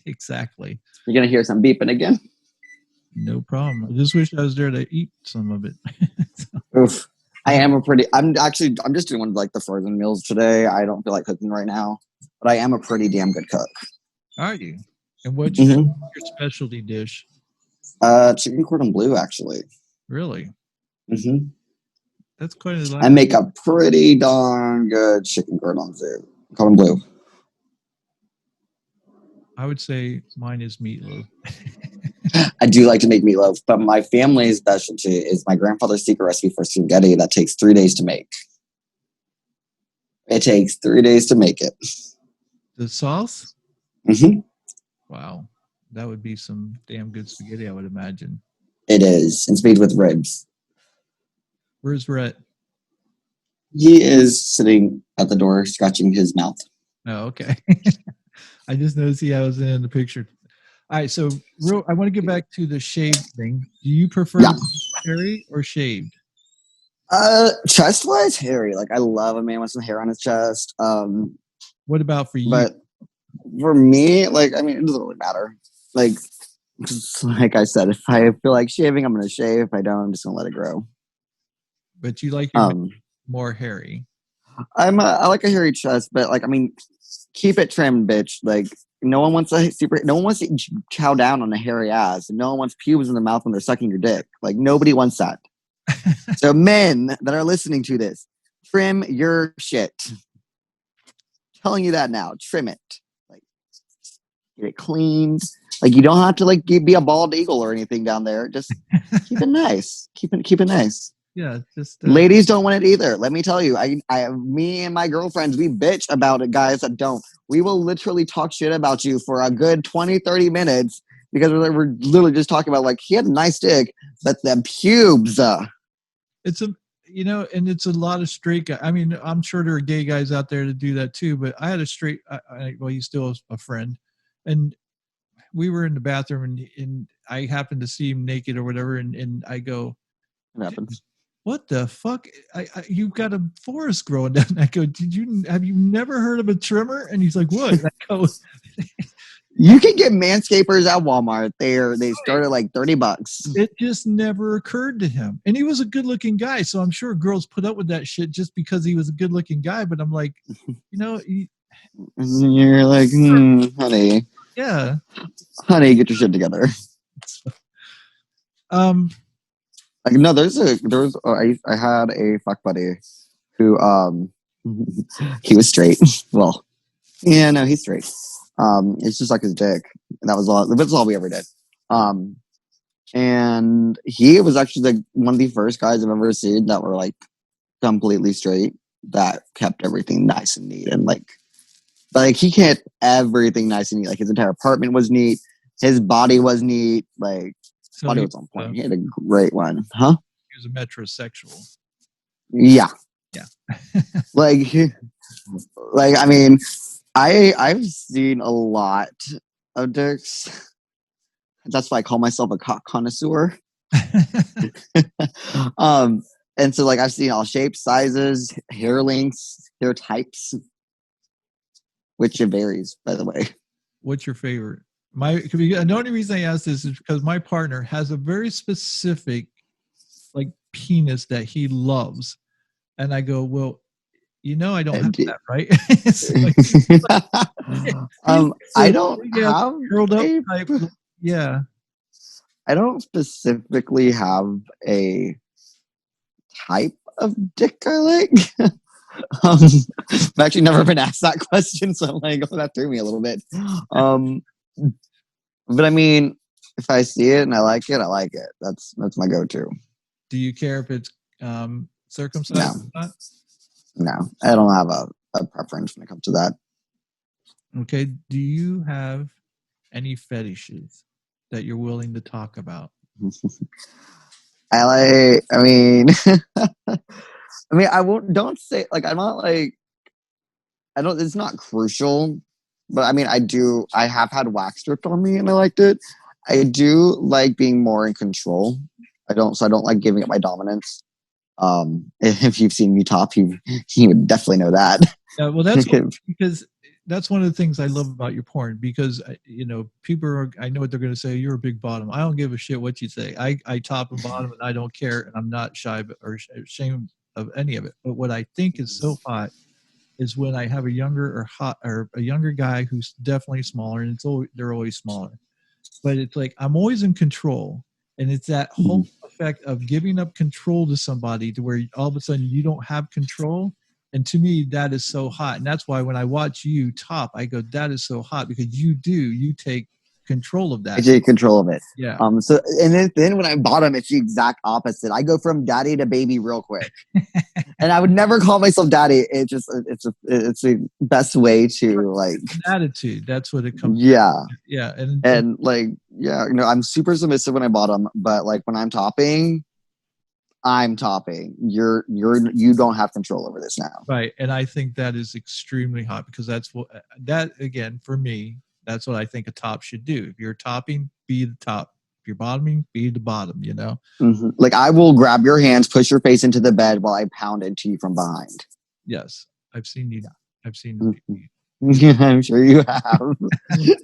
Exactly. You're going to hear some beeping again. No problem. I just wish I was there to eat some of it. Oof. I'm just doing one of like the frozen meals today. I don't feel like cooking right now, but I am a pretty damn good cook. Are you? And what's your specialty dish? Chicken cordon bleu, actually. Really? Mm-hmm. That's quite a lot. I make a pretty darn good chicken cordon bleu. I would say mine is meatloaf. I do like to make meatloaf, but my family's specialty is my grandfather's secret recipe for spaghetti that takes 3 days to make. It takes 3 days to make it. The sauce? Mm-hmm. Wow. That would be some damn good spaghetti, I would imagine. It is. It's made with ribs. Where's Rhett? He is sitting at the door, scratching his mouth. Oh, okay. I just noticed he was in the picture. All right, so I want to get back to the shaved thing. Do you prefer to be hairy or shaved? Chest wise, hairy. Like I love a man with some hair on his chest. What about for you? But for me, like I mean, it doesn't really matter. Like I said, if I feel like shaving, I'm gonna shave. If I don't, I'm just gonna let it grow. But you like your more hairy. I like a hairy chest, but like I mean, keep it trimmed, bitch. Like no one wants to chow down on a hairy ass, and no one wants pubes in their mouth when they're sucking your dick. Like nobody wants that. So men that are listening to this, trim your shit. I'm telling you that now. Trim it. Like get it cleaned. Like you don't have to like be a bald eagle or anything down there. Just keep it nice. Keep it nice. Yeah, just ladies don't want it either. Let me tell you, me and my girlfriends, we bitch about it, guys that don't. We will literally talk shit about you for a good 20, 30 minutes because we're literally just talking about like he had a nice dick, but the pubes. It's and it's a lot of straight guys. I mean, I'm sure there are gay guys out there to do that too, but I had a straight, well, he's still a friend, and we were in the bathroom and I happened to see him naked or whatever, and I go, what happens? What the fuck? You've got a forest growing down. I go, have you never heard of a trimmer? And he's like, what? And I go, you can get manscapers at Walmart. They start at like $30. It just never occurred to him. And he was a good looking guy. So I'm sure girls put up with that shit just because he was a good looking guy. But I'm like, you're like, honey. Yeah. Honey, get your shit together. Like no, I had a fuck buddy who he was straight. Well, yeah, no, he's straight. It's just like his dick. And that was all. That's all we ever did. And he was actually like one of the first guys I've ever seen that were like completely straight that kept everything nice and neat and like he kept everything nice and neat. Like his entire apartment was neat. His body was neat. Like so body was on point. He had a great one, huh? He was a metrosexual. Yeah. Yeah. like I mean, I've seen a lot of dicks. That's why I call myself a cock connoisseur. And so like I've seen all shapes, sizes, hair lengths, hair types, which it varies, by the way. What's your favorite? The only reason I ask this is because my partner has a very specific like penis that he loves, and I go, well, I don't have that, right? I don't have curled up type. Yeah, I don't specifically have a type of dick I like. I've actually never been asked that question, so I'm like, that threw me a little bit. But I mean, if I see it and I like it, I like it. That's my go-to. Do you care if it's circumcised? No, I don't have a preference when it comes to that. Okay. Do you have any fetishes that you're willing to talk about? I mean, don't say like, I'm not like, it's not crucial, but I mean, I have had wax stripped on me and I liked it. I do like being more in control. I don't like giving up my dominance. If you've seen me top, you would definitely know that. Yeah, well, that's because that's one of the things I love about your porn, because people I know what they're going to say. You're a big bottom. I don't give a shit what you say. I top and bottom, and I don't care, and I'm not shy or ashamed of any of it. But what I think is so hot is when I have a younger guy who's definitely smaller, and they're always smaller, but it's like I'm always in control, and it's that whole effect of giving up control to somebody to where all of a sudden you don't have control. And to me, that is so hot. And that's why when I watch you top, I go, that is so hot, because you take control of I that. take control of it. Yeah. So and then when I bottom, it's the exact opposite. I go from daddy to baby real quick. And I would never call myself daddy. It's the best way to like attitude. That's what it comes. Yeah. To. Yeah. And like, yeah, I'm super submissive when I bottom, but like when I'm topping, you don't have control over this now. Right. And I think that is extremely hot, because that's what that, again, for me, that's what I think a top should do. If you're topping, be the top. If you're bottoming, be the bottom, Mm-hmm. Like I will grab your hands, push your face into the bed while I pound into you from behind. Yes. I've seen you. I've seen mm-hmm. Yeah, I'm sure you have. You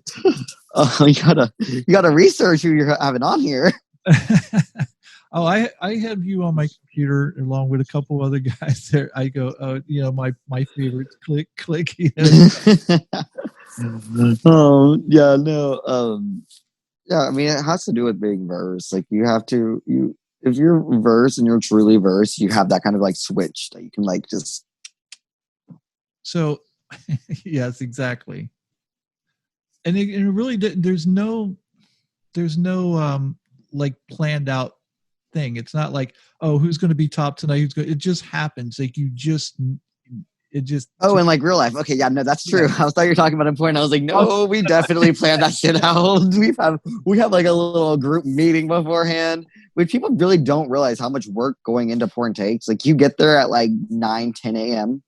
gotta research who you're having on here. Oh, I have you on my computer along with a couple other guys there. I go, my favorites, click. Oh yeah, no. Yeah, I mean, it has to do with being verse. Like you have to, if you're verse and you're truly verse, you have that kind of like switch that you can like just. So, yes, exactly. And it really, there's no like planned out thing. It's not like, oh, who's going to be top tonight? It just happens. Like it just. Oh, in like real life. Okay, yeah, no, that's true. Yeah. I thought you were talking about a point. I was like, no, we definitely planned that shit out. We have like a little group meeting beforehand, which people really don't realize how much work going into porn takes. Like you get there at like 9, 10 a.m.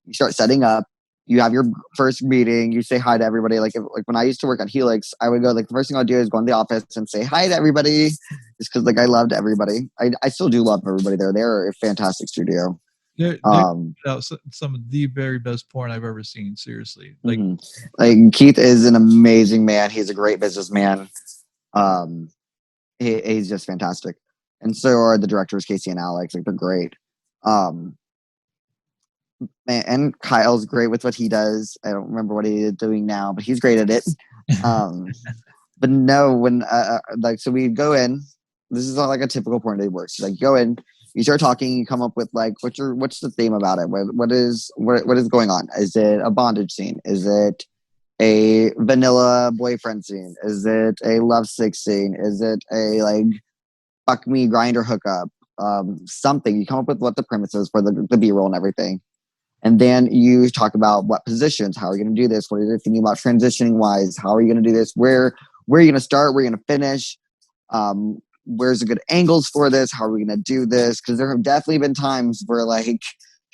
You start setting up. You have your first meeting. You say hi to everybody. Like when I used to work at Helix, I would go, like the first thing I'd do is go in the office and say hi to everybody, just because like I loved everybody. I still do love everybody there. They're a fantastic studio. They're some of the very best porn I've ever seen. Seriously, like Keith is an amazing man. He's a great businessman. He's just fantastic, and so are the directors Casey and Alex. Like they're great. And Kyle's great with what he does. I don't remember what he is doing now, but he's great at it. But no, when so we go in. This is not like a typical porn day works. Like go in. You start talking, you come up with like, what's the theme about it? What is going on? Is it a bondage scene? Is it a vanilla boyfriend scene? Is it a lovesick scene? Is it a like fuck me grinder hookup? Something. You come up with what the premise is for the B-roll and everything. And then you talk about what positions, how are you going to do this? What are you thinking about transitioning wise? How are you going to do this? Where are you going to start? Where are you going to finish? Where's the good angles for this? How are we going to do this? Because there have definitely been times where like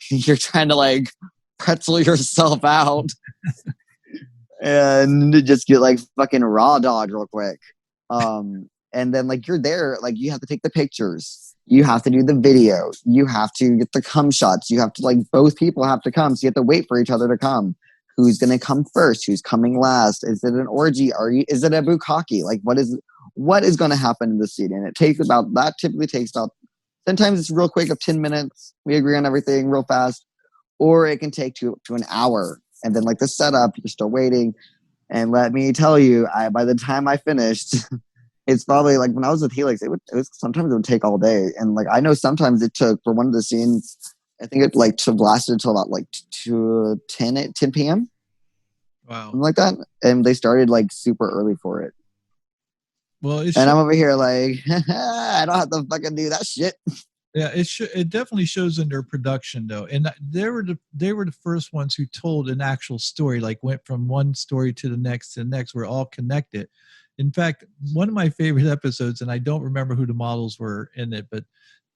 you're trying to like pretzel yourself out and just get like fucking raw dog real quick. And then like you're there, like you have to take the pictures, you have to do the video, you have to get the cum shots, you have to like both people have to come, so you have to wait for each other to come. Who's going to come first? Who's coming last? Is it an orgy? Is it a bukkake? Like what is going to happen in the scene? And typically takes about, sometimes it's real quick of 10 minutes. We agree on everything real fast, or it can take to an hour. And then like the setup, you're still waiting. And let me tell you, by the time I finished, it's probably like when I was with Helix, sometimes it would take all day. And like, I know sometimes it took for one of the scenes, I think it like lasted until about like 10 p.m. Wow. Something like that. And they started like super early for it. Well, and I'm over here like, I don't have to fucking do that shit. Yeah, it definitely shows in their production though, and they were the first ones who told an actual story. Like went from one story to the next. We're all connected. In fact, one of my favorite episodes, and I don't remember who the models were in it, but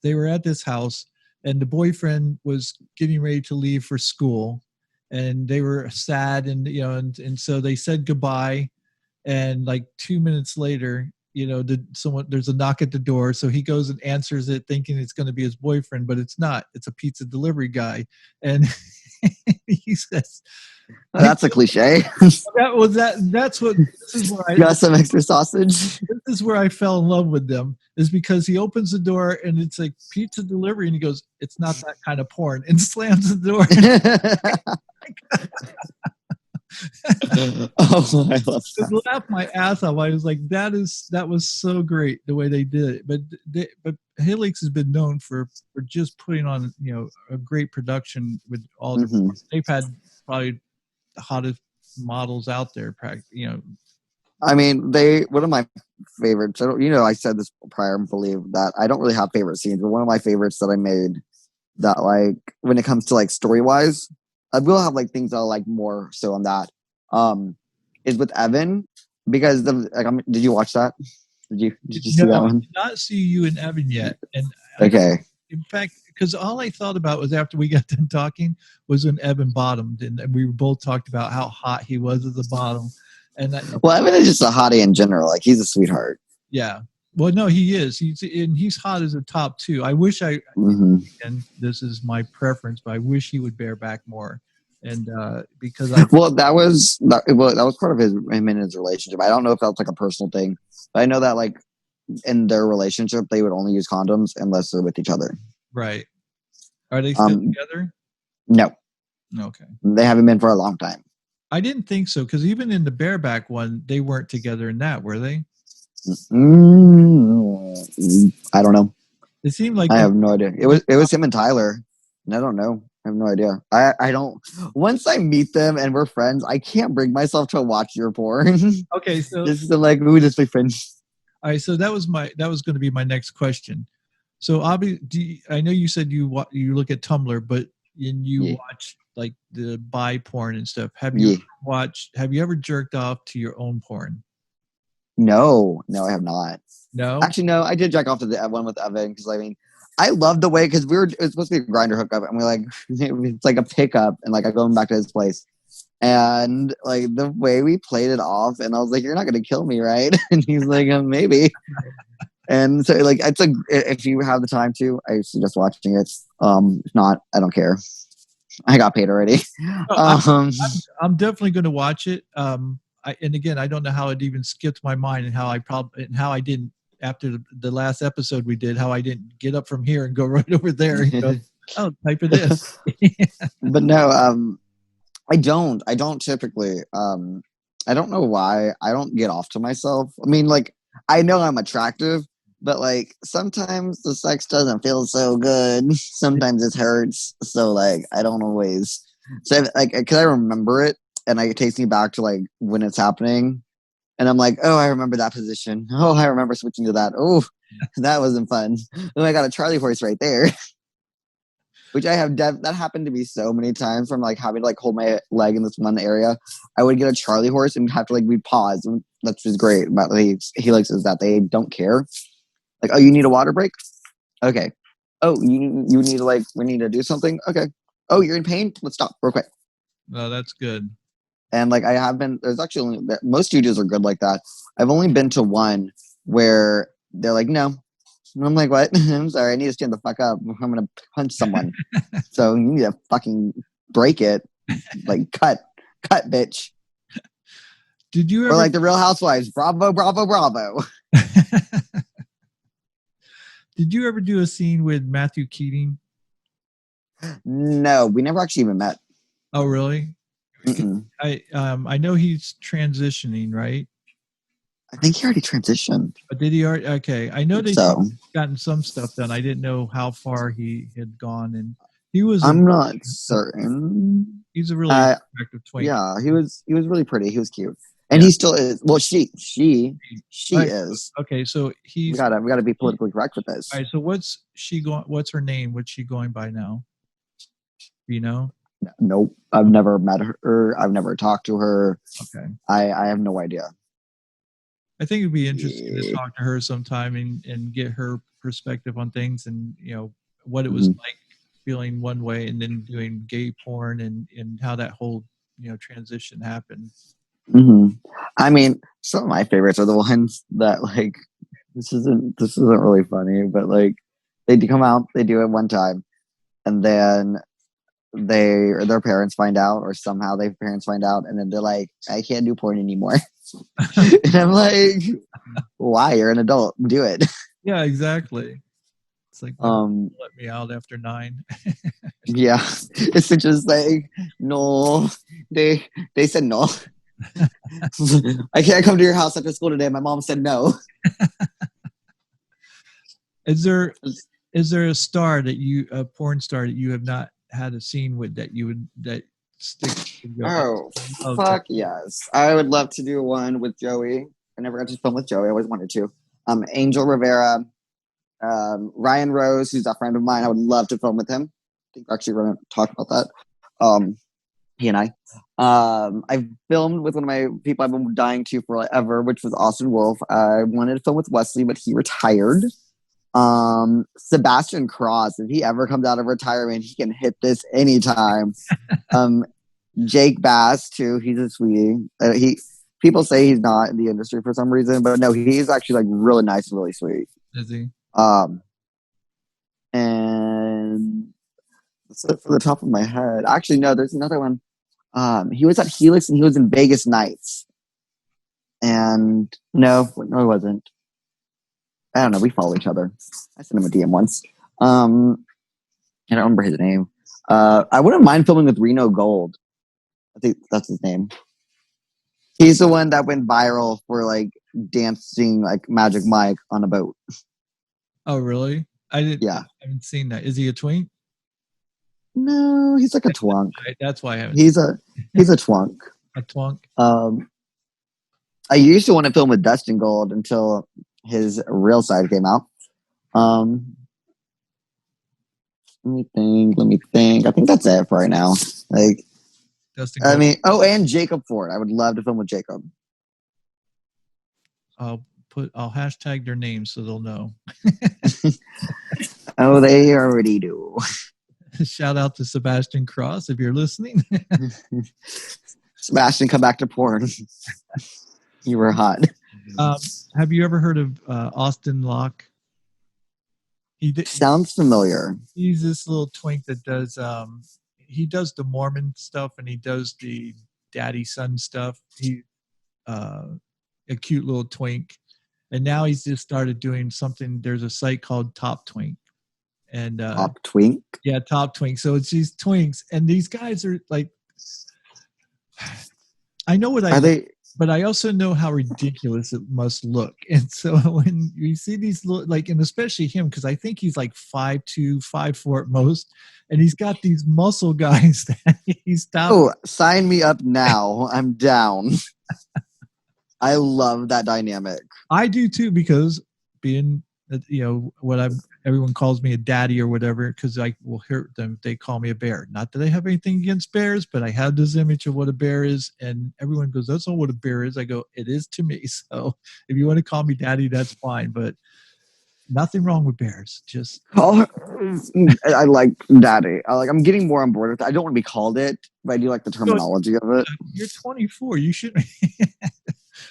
they were at this house, and the boyfriend was getting ready to leave for school, and they were sad, and and so they said goodbye. And like 2 minutes later, there's a knock at the door. So he goes and answers it thinking it's going to be his boyfriend, but it's not. It's a pizza delivery guy. And he says, that's a cliche. That's what, this is where you got some extra sausage. This is where I fell in love with them, is because he opens the door and it's like pizza delivery. And he goes, it's not that kind of porn, and slams the door. Oh, I love Just that. laughed my ass off. I was like, that was so great the way they did it. But Helix has been known for just putting on a great production with all the. Hmm. They've had probably the hottest models out there. I mean, one of my favorites. I don't, I said this prior and believe that I don't really have favorite scenes, but one of my favorites that I made that like when it comes to like story wise, I will have like things that I like more so on that. Is with Evan because did you watch that? Did you see No, that I one? did not see you in Evan yet, and I don't. Okay. In fact, because all I thought about was after we got done talking was when Evan bottomed, and we both talked about how hot he was at the bottom, and Well, Evan is just a hottie in general. Like he's a sweetheart. yeah. Well, no, he is. He's hot as a top two. I wish Hmm. and this is my preference, but I wish he would bear back more, and because I Well, that was part of him and his relationship. I don't know if that's like a personal thing, but I know that like in their relationship they would only use condoms unless they're with each other. right. Are they still Um, together? no, Okay. they haven't been for a long time. I didn't think so because even in the bareback one, they weren't together in that, were they? I don't know. It seemed like I have no idea. It was him and Tyler. And I don't know. I have no idea. I don't. Once I meet them and we're friends, I can't bring myself to watch your porn. okay. So This is like we just be friends. all right. So that was going to be my next question. So obviously, I know you said you look at Tumblr, but you Yeah, watch like the bi porn and stuff. yeah. Have you ever jerked off to your own porn? No, I have not. No. Actually, no, I did jack off to the one with Evan because I mean, I love the way because it was supposed to be a grinder hookup and we're like it's like a pickup and like I going back to his place and like the way we played it off and I was like, "You're not gonna kill me, right?" And he's like, "Maybe." And so like it's if you have the time to, I suggest watching it. If not, I don't care. I got paid already. Oh, Um, I'm definitely going to watch it. And again, I don't know how it even skipped my mind and how I didn't after the last episode we did, how I didn't get up from here and go right over there and go, oh, type of this. but no, I don't typically. I don't know why I don't get off to myself. I mean, like I know I'm attractive, but like sometimes the sex doesn't feel so good. Sometimes it hurts. So like I don't always. So like, cause I remember it, and it takes me back to like when it's happening, and I'm like, oh, I remember that position. Oh, I remember switching to that. Oh, that wasn't fun. Oh, I got a Charlie horse right there. Which I have that happened to me so many times from like having to like hold my leg in this one area. I would get a Charlie horse and have to like we pause. And that's just great about Helix is that they don't care. Like, oh, you need a water break? Okay. Oh, you need to like we need to do something? Okay. Oh, you're in pain? Let's stop real quick. No, that's good. And like I have been there's actually only, most studios are good like that. I've only been to one where they're like, no. And I'm like, what? I'm sorry, I need to stand the fuck up. I'm gonna punch someone. So you need to fucking break it. Like cut, bitch. Did you Or ever? like the Real Housewives. Bravo, bravo, bravo. Did you ever do a scene with Matthew Keating? No, we never actually even met. Oh, really? Mm-mm. I know he's transitioning, right? I think he already transitioned. But did he already? Okay, I know that he's So gotten some stuff done. I didn't know how far he had gone, and he was I'm not certain. he's a really attractive twink. Yeah, he was really pretty. He was cute. And Yeah. he still is. Well, she Right. is. Okay, so We gotta be politically correct with this. all right. So what's she going? What's her name? What's she going by now? Do you know? Nope. I've never met her. I've never talked to her. Okay. I have no idea. I think it'd be interesting to Yeah. talk to her sometime and get her perspective on things and what it was like feeling one way and then doing gay porn and how that whole transition happened. Mm-hmm. I mean, some of my favorites are the ones that like this isn't really funny, but like they do come out, they do it one time, and then they or their parents find out, or somehow their parents find out, and then they're like, "I can't do porn anymore," and I'm like, "Why? You're an adult. Do it." Yeah, exactly. It's like, Um, let me out after 9. yeah, it's just like, no, they said no. I can't come to your house after school today. My mom said no. Is there a star that a porn star that you have not had a scene with that you would that sticks and go, Oh, oh, fuck yes. I would love to do one with Joey. I never got to film with Joey. I always wanted to. Angel Rivera, Ryan Rose, who's a friend of mine. I would love to film with him. I think we're actually going to talk about that. He and I. I've filmed with one of my people I've been dying to forever, which was Austin Wolf. I wanted to film with Wesley, but he retired. Sebastian Cross, if he ever comes out of retirement, he can hit this anytime. Jake Bass too, he's a sweetie. People say he's not in the industry for some reason, but no, he's actually like really nice and really sweet. Is he? And so for the top of my head, actually no, there's another one. He was at Helix and he was in Vegas Nights. And no, he wasn't. I don't know. We follow each other. I sent him a DM once. I don't remember his name. I wouldn't mind filming with Reno Gold. I think that's his name. He's the one that went viral for like dancing like Magic Mike on a boat. Oh, really? I haven't seen that. Is he a twink? No, he's like a twunk. That's why I haven't. He's a twunk. A twunk. I used to want to film with Dustin Gold until his real side came out. Let me think. I think that's it for right now. Like, Dustin Gold. And Jacob Ford. I would love to film with Jacob. I'll hashtag their names so they'll know. Oh, they already do. Shout out to Sebastian Cross if you're listening. Sebastian, come back to porn. You were hot. Have you ever heard of Austin Locke? Sounds familiar. He's this little twink that does he does the Mormon stuff and he does the daddy son stuff. He a cute little twink. And now he's just started doing something. There's a site called Top Twink. And Top Twink? Yeah, Top Twink. So it's these twinks and these guys are like, I know what but I also know how ridiculous it must look. And so when you see these, like, and especially him, because I think he's like 5'2", 5'4" at most, and he's got these muscle guys that he's stopping. Oh, sign me up now. I'm down. I love that dynamic. I do too, because being, everyone calls me a daddy or whatever, because I will hurt them if they call me a bear. Not that I have anything against bears, but I have this image of what a bear is, and everyone goes, that's not what a bear is. I go, it is to me. So if you want to call me daddy, that's fine, but nothing wrong with bears. Just I like daddy. I'm getting more on board with it. I don't want to be called it, but I do like the terminology of it. You're 24. You shouldn't.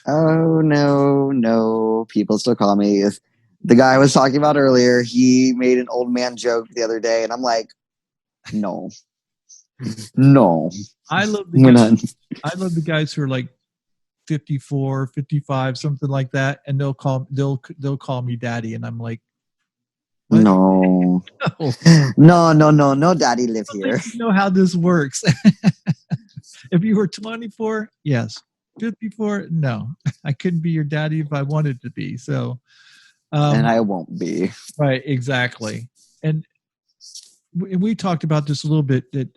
Oh, no. People still call me. The guy I was talking about earlier, he made an old man joke the other day, and I'm like, no. I love the guys who are like 54, 55, something like that, and they'll call me daddy, and I'm like, what? No, daddy live here. You know how this works. If you were 24, yes. 54, no. I couldn't be your daddy if I wanted to be. So. And I won't be. Right, exactly. And we talked about this a little bit, that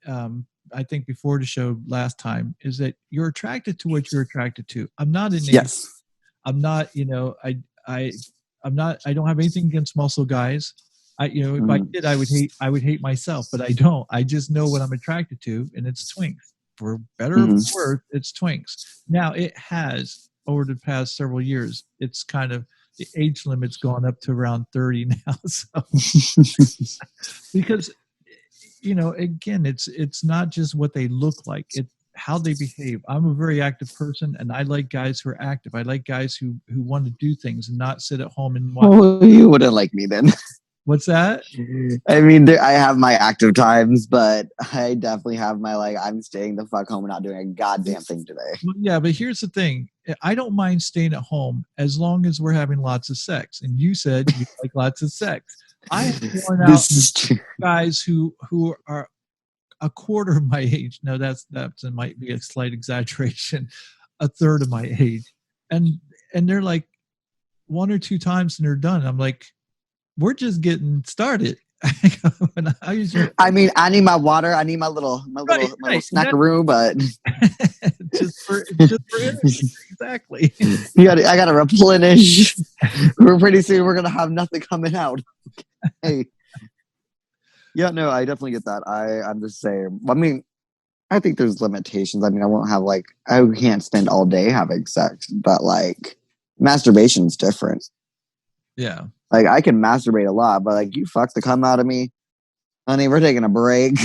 I think before the show last time, is that you're attracted to what you're attracted to. I'm not Yes. I'm not, I don't have anything against muscle guys. If I did, I would hate myself, but I don't. I just know what I'm attracted to, and it's twinks. For better or for worse, it's twinks. Now, it has, over the past several years, it's kind of, the age limit's gone up to around 30 now. So, because, again, it's not just what they look like, it's how they behave. I'm a very active person, and I like guys who are active. I like guys who want to do things and not sit at home and watch. Oh, you wouldn't like me then. What's that? I mean, I have my active times, but I definitely have my, I'm staying the fuck home and not doing a goddamn thing today. Well, yeah, but here's the thing. I don't mind staying at home as long as we're having lots of sex. And you said you like lots of sex. I have worn out This is true. guys who are a quarter of my age. No, that might be a slight exaggeration. A third of my age, and they're like one or two times and they're done. I'm like, we're just getting started. I mean, I need my water. I need my little snackaroo, but just for energy. Exactly. I gotta replenish. We're pretty soon we're gonna have nothing coming out. Hey. Yeah, no, I definitely get that. I'm the same. I mean, I think there's limitations. I mean, I won't have I can't spend all day having sex, but masturbation's different. Yeah. Like I can masturbate a lot, but you fuck the cum out of me, honey, we're taking a break.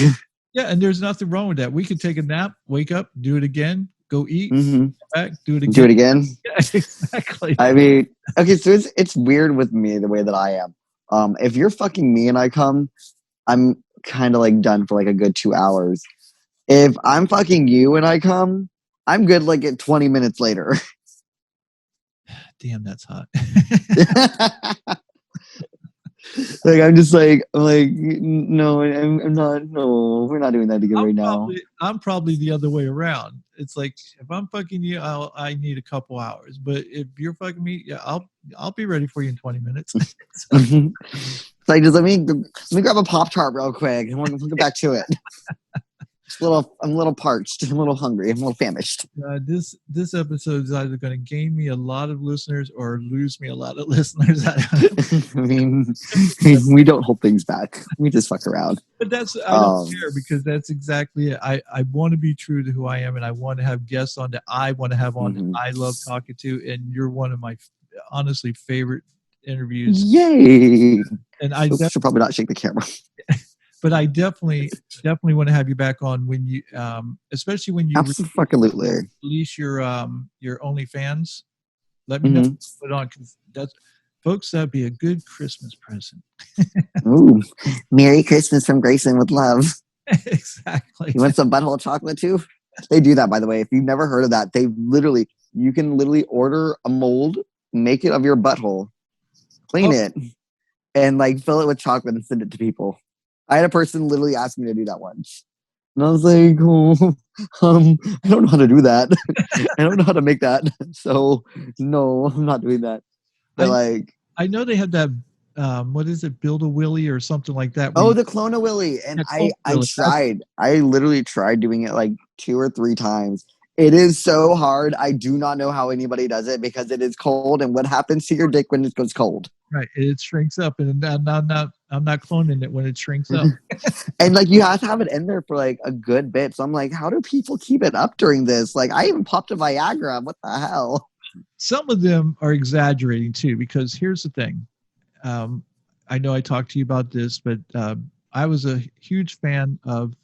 Yeah, and there's nothing wrong with that. We could take a nap, wake up, do it again, go eat, back, do it again. Do it again. Yeah, exactly. I mean, okay, so it's weird with me the way that I am. If you're fucking me and I come, I'm kind of done for a good 2 hours. If I'm fucking you and I come, I'm good at 20 minutes later. Damn, that's hot. I'm just no, I'm not. No, we're not doing that again right now. I'm probably the other way around. It's like if I'm fucking you, I need a couple hours. But if you're fucking me, yeah, I'll be ready for you in 20 minutes. Just let me grab a Pop-Tart real quick, and we'll get back to it. I'm a little parched. I'm a little hungry. I'm a little famished. This episode is either going to gain me a lot of listeners or lose me a lot of listeners. I mean, we don't hold things back. We just fuck around. But I don't care because that's exactly it. I want to be true to who I am, and I want to have guests on that I want to have on that I love talking to, and you're one of my honestly favorite interviews. Yay! And I should probably not shake the camera. But I definitely want to have you back on when you, especially when you release your OnlyFans. Let me know put on because that'd be a good Christmas present. Ooh, Merry Christmas from Grayson with love. Exactly. You want some butthole chocolate too? They do that, by the way. If you've never heard of that, you can literally order a mold, make it of your butthole, clean it, and fill it with chocolate and send it to people. I had a person literally ask me to do that once. And I was like, I don't know how to do that. I don't know how to make that. So, no, I'm not doing that. But I know they have that, what is it, Build-A-Willy or something like that. Oh, the Clone-A-Willy. And I tried. I literally tried doing it 2 or 3 times. It is so hard. I do not know how anybody does it because it is cold. And what happens to your dick when it goes cold? Right. It shrinks up. And I'm not cloning it when it shrinks up. And you have to have it in there for a good bit. So I'm like, how do people keep it up during this? I even popped a Viagra. What the hell? Some of them are exaggerating too, because here's the thing. I know I talked to you about this, but I was a huge fan of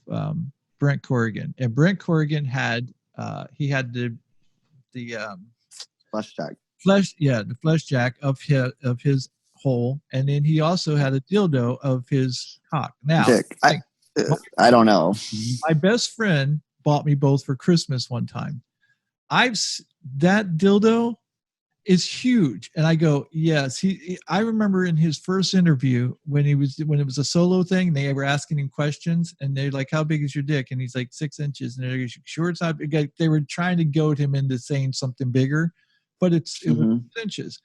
Brent Corrigan. And Brent Corrigan had the flesh jack. The flesh jack of his hole, and then he also had a dildo of his cock. Now, dick. I don't know. My best friend bought me both for Christmas one time. That dildo is huge, and I go, yes. I remember in his first interview when it was a solo thing, they were asking him questions, and they're like, "How big is your dick?" And he's like 6 inches, and they're like, "Sure, it's not big." They were trying to goad him into saying something bigger, but it was 6 inches.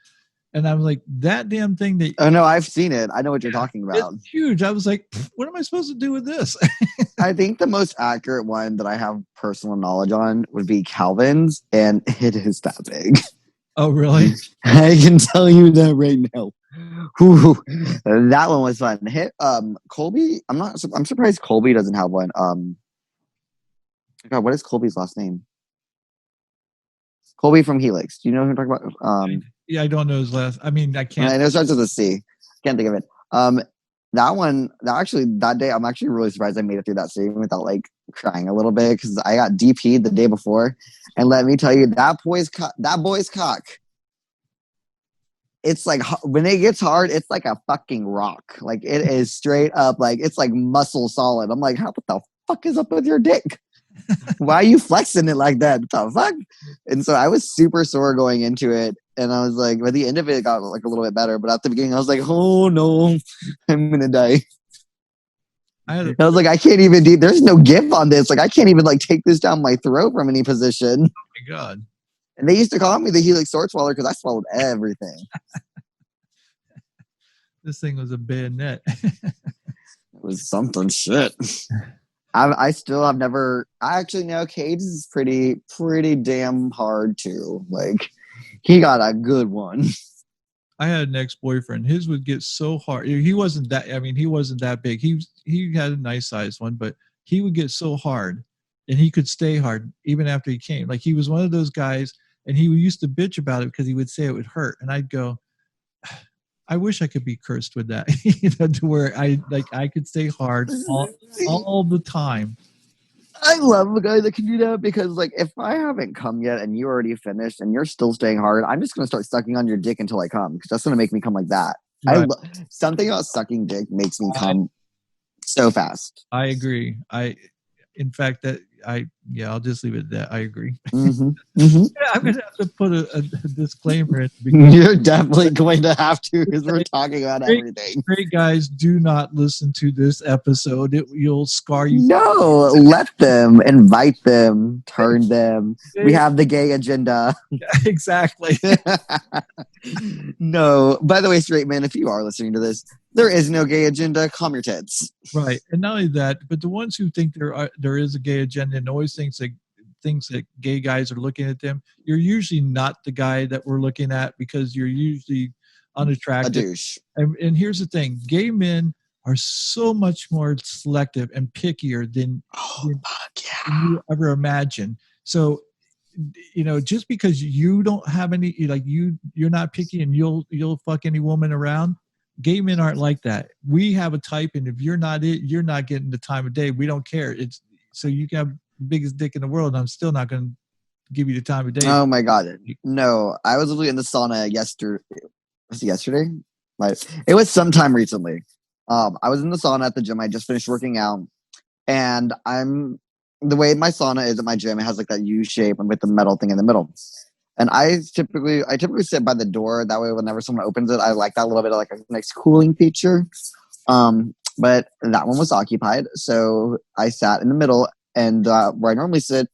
And I was like, that damn thing that... Oh, no, I've seen it. I know what you're talking about. It's huge. I was like, what am I supposed to do with this? I think the most accurate one that I have personal knowledge on would be Calvin's, and it is that big. Oh, really? I can tell you that right now. Whew, that one was fun. Colby, I'm surprised Colby doesn't have one. God, what is Colby's last name? Colby from Helix. Do you know who I'm talking about? Yeah, I don't know his last. I mean, I can't. I know it starts with a C. Can't think of it. That day, I'm actually really surprised I made it through that scene without crying a little bit because I got DP'd the day before, and let me tell you, that boy's cock. It's when it gets hard, it's like a fucking rock. It is straight up, it's muscle solid. I'm like, what the fuck is up with your dick? Why are you flexing it like that? What the fuck? And so I was super sore going into it. And I was like, by the end of it, it got like a little bit better. But at the beginning, I was like, oh no, I'm gonna die. I was like, I can't even do. There's no give on this. Like, I can't even like take this down my throat from any position. Oh my god! And they used to call me the Helix sword swallower because I swallowed everything. This thing was a bayonet. It was something shit. I still have never. I actually know Cage is pretty damn hard too. Like, he got a good one. I had an ex-boyfriend. His would get so hard. He wasn't that. I mean, he wasn't that big. He had a nice sized one, but he would get so hard, and he could stay hard even after he came. Like, he was one of those guys, and he used to bitch about it because he would say it would hurt, and I'd go, I wish I could be cursed with that, to where I could stay hard all the time. I love a guy that can do that because, like, if I haven't come yet and you already finished and you're still staying hard, I'm just gonna start sucking on your dick until I come because that's gonna make me come like that. Right. Something about sucking dick makes me come so fast. I agree. In fact, I'll just leave it at that. I agree. Mm-hmm. Mm-hmm. Yeah, I'm gonna have to put a disclaimer in. You're definitely going to have to because we're talking about everything. Great guys, do not listen to this episode. You'll scar you. No, let them, invite them, turn them. We have the gay agenda. Exactly. No, by the way, straight men, if you are listening to this, there is no gay agenda. Calm your tits. Right, and not only that, but the ones who think there is a gay agenda and always thinks that gay guys are looking at them, you're usually not the guy that we're looking at because you're usually unattractive. A douche. And here's the thing: gay men are so much more selective and pickier than you ever imagine. So, just because you don't have any, like you're not picky and you'll fuck any woman around. Gay men aren't like that. We have a type, and if you're not it, you're not getting the time of day. We don't care. It's so you can have the biggest dick in the world, and I'm still not going to give you the time of day. Oh my god, no! I was literally in the sauna yesterday. Was it yesterday? It was sometime recently. I was in the sauna at the gym. I just finished working out, and the way my sauna is at my gym. It has like that U shape and with the metal thing in the middle. And I typically sit by the door. That way, whenever someone opens it, I like that little bit of like a nice cooling feature. But that one was occupied, so I sat in the middle. And where I normally sit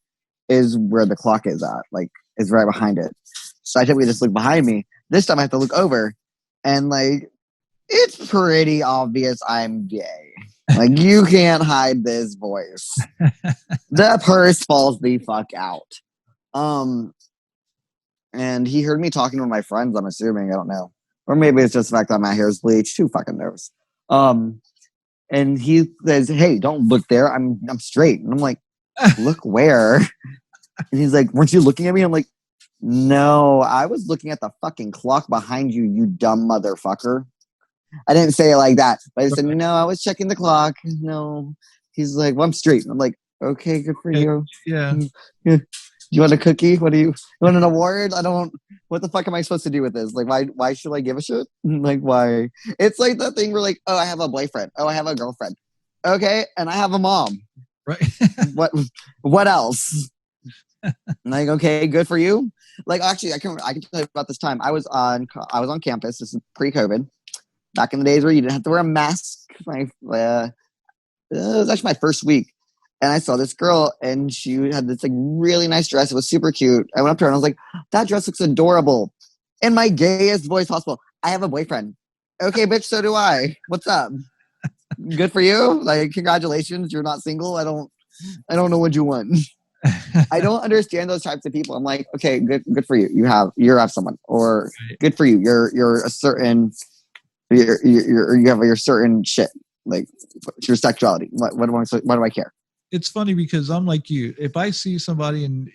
is where the clock is at, like is right behind it. So I typically just look behind me. This time I have to look over, and like it's pretty obvious I'm gay. Like you can't hide this voice. The purse falls the fuck out. And he heard me talking to one of my friends, I'm assuming, I don't know. Or maybe it's just the fact that my hair is bleached. Who fucking knows? And he says, hey, don't look there. I'm straight. And I'm like, look where? And he's like, weren't you looking at me? I'm like, no, I was looking at the fucking clock behind you, you dumb motherfucker. I didn't say it like that. But I said, no, I was checking the clock. No. He's like, well, I'm straight. And I'm like, okay, good for you. Yeah. You want a cookie? You want an award? What the fuck am I supposed to do with this? Like, why should I give a shit? Like, why? It's like the thing where like, oh, I have a boyfriend. Oh, I have a girlfriend. Okay. And I have a mom. Right. What else? Like, okay, good for you. Like, actually, I can tell you about this time. I was on campus. This is pre-COVID. Back in the days where you didn't have to wear a mask. It was actually my first week. And I saw this girl, and she had this like really nice dress. It was super cute. I went up to her, and I was like, that dress looks adorable. In my gayest voice possible, I have a boyfriend. Okay, bitch, so do I. What's up? Good for you. Like, congratulations. You're not single. I don't know what you want. I don't understand those types of people. I'm like, okay, good for you. You have someone, or good for you. You're a certain, you have your certain shit. Like, your sexuality. What do I care? It's funny because I'm like you. If I see somebody and,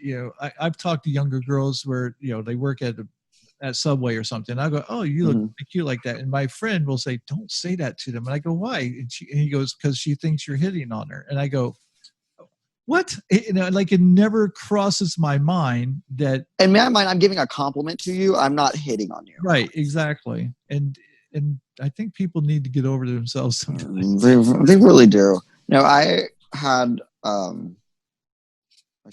I've talked to younger girls where, they work at Subway or something. I go, oh, you look cute like that. And my friend will say, don't say that to them. And I go, why? And he goes, because she thinks you're hitting on her. And I go, what? Like it never crosses my mind that. In my mind, I'm giving a compliment to you. I'm not hitting on you. Right. Exactly. And I think people need to get over to themselves sometimes. They really do. I had a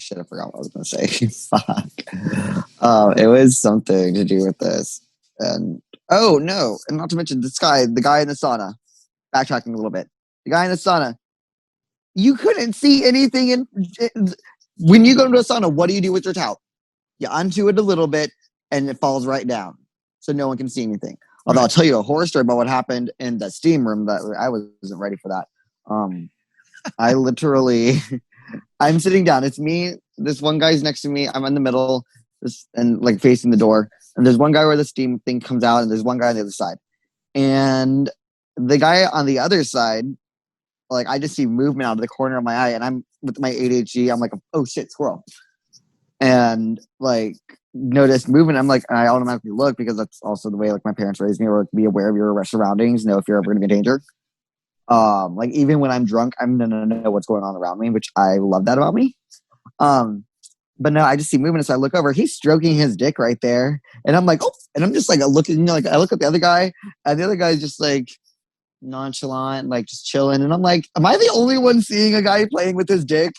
shit, I forgot what I was going to say. Fuck. It was something to do with this. And oh no, and not to mention this guy, the guy in the sauna. Backtracking a little bit, the guy in the sauna. You couldn't see anything when you go into a sauna. What do you do with your towel? You unto it a little bit, and it falls right down, so no one can see anything. Although I'll tell you a horror story about what happened in the steam room. That I wasn't ready for that. I literally, I'm sitting down. It's me. This one guy's next to me. I'm in the middle, and like facing the door. And there's one guy where the steam thing comes out, and there's one guy on the other side. And the guy on the other side, like I just see movement out of the corner of my eye, and I'm with my ADHD. I'm like, oh shit, squirrel, and like notice movement. I'm like, I automatically look because that's also the way like my parents raised me, or be aware of your surroundings, know if you're ever going to be in danger. Like even when I'm drunk, I'm gonna know what's going on around me, which I love that about me. But no, I just see movement, so I look over. He's stroking his dick right there, and I'm like, oh, and I'm just like looking, like I look at the other guy, and the other guy's just like nonchalant, like just chilling, and I'm like, am I the only one seeing a guy playing with his dick?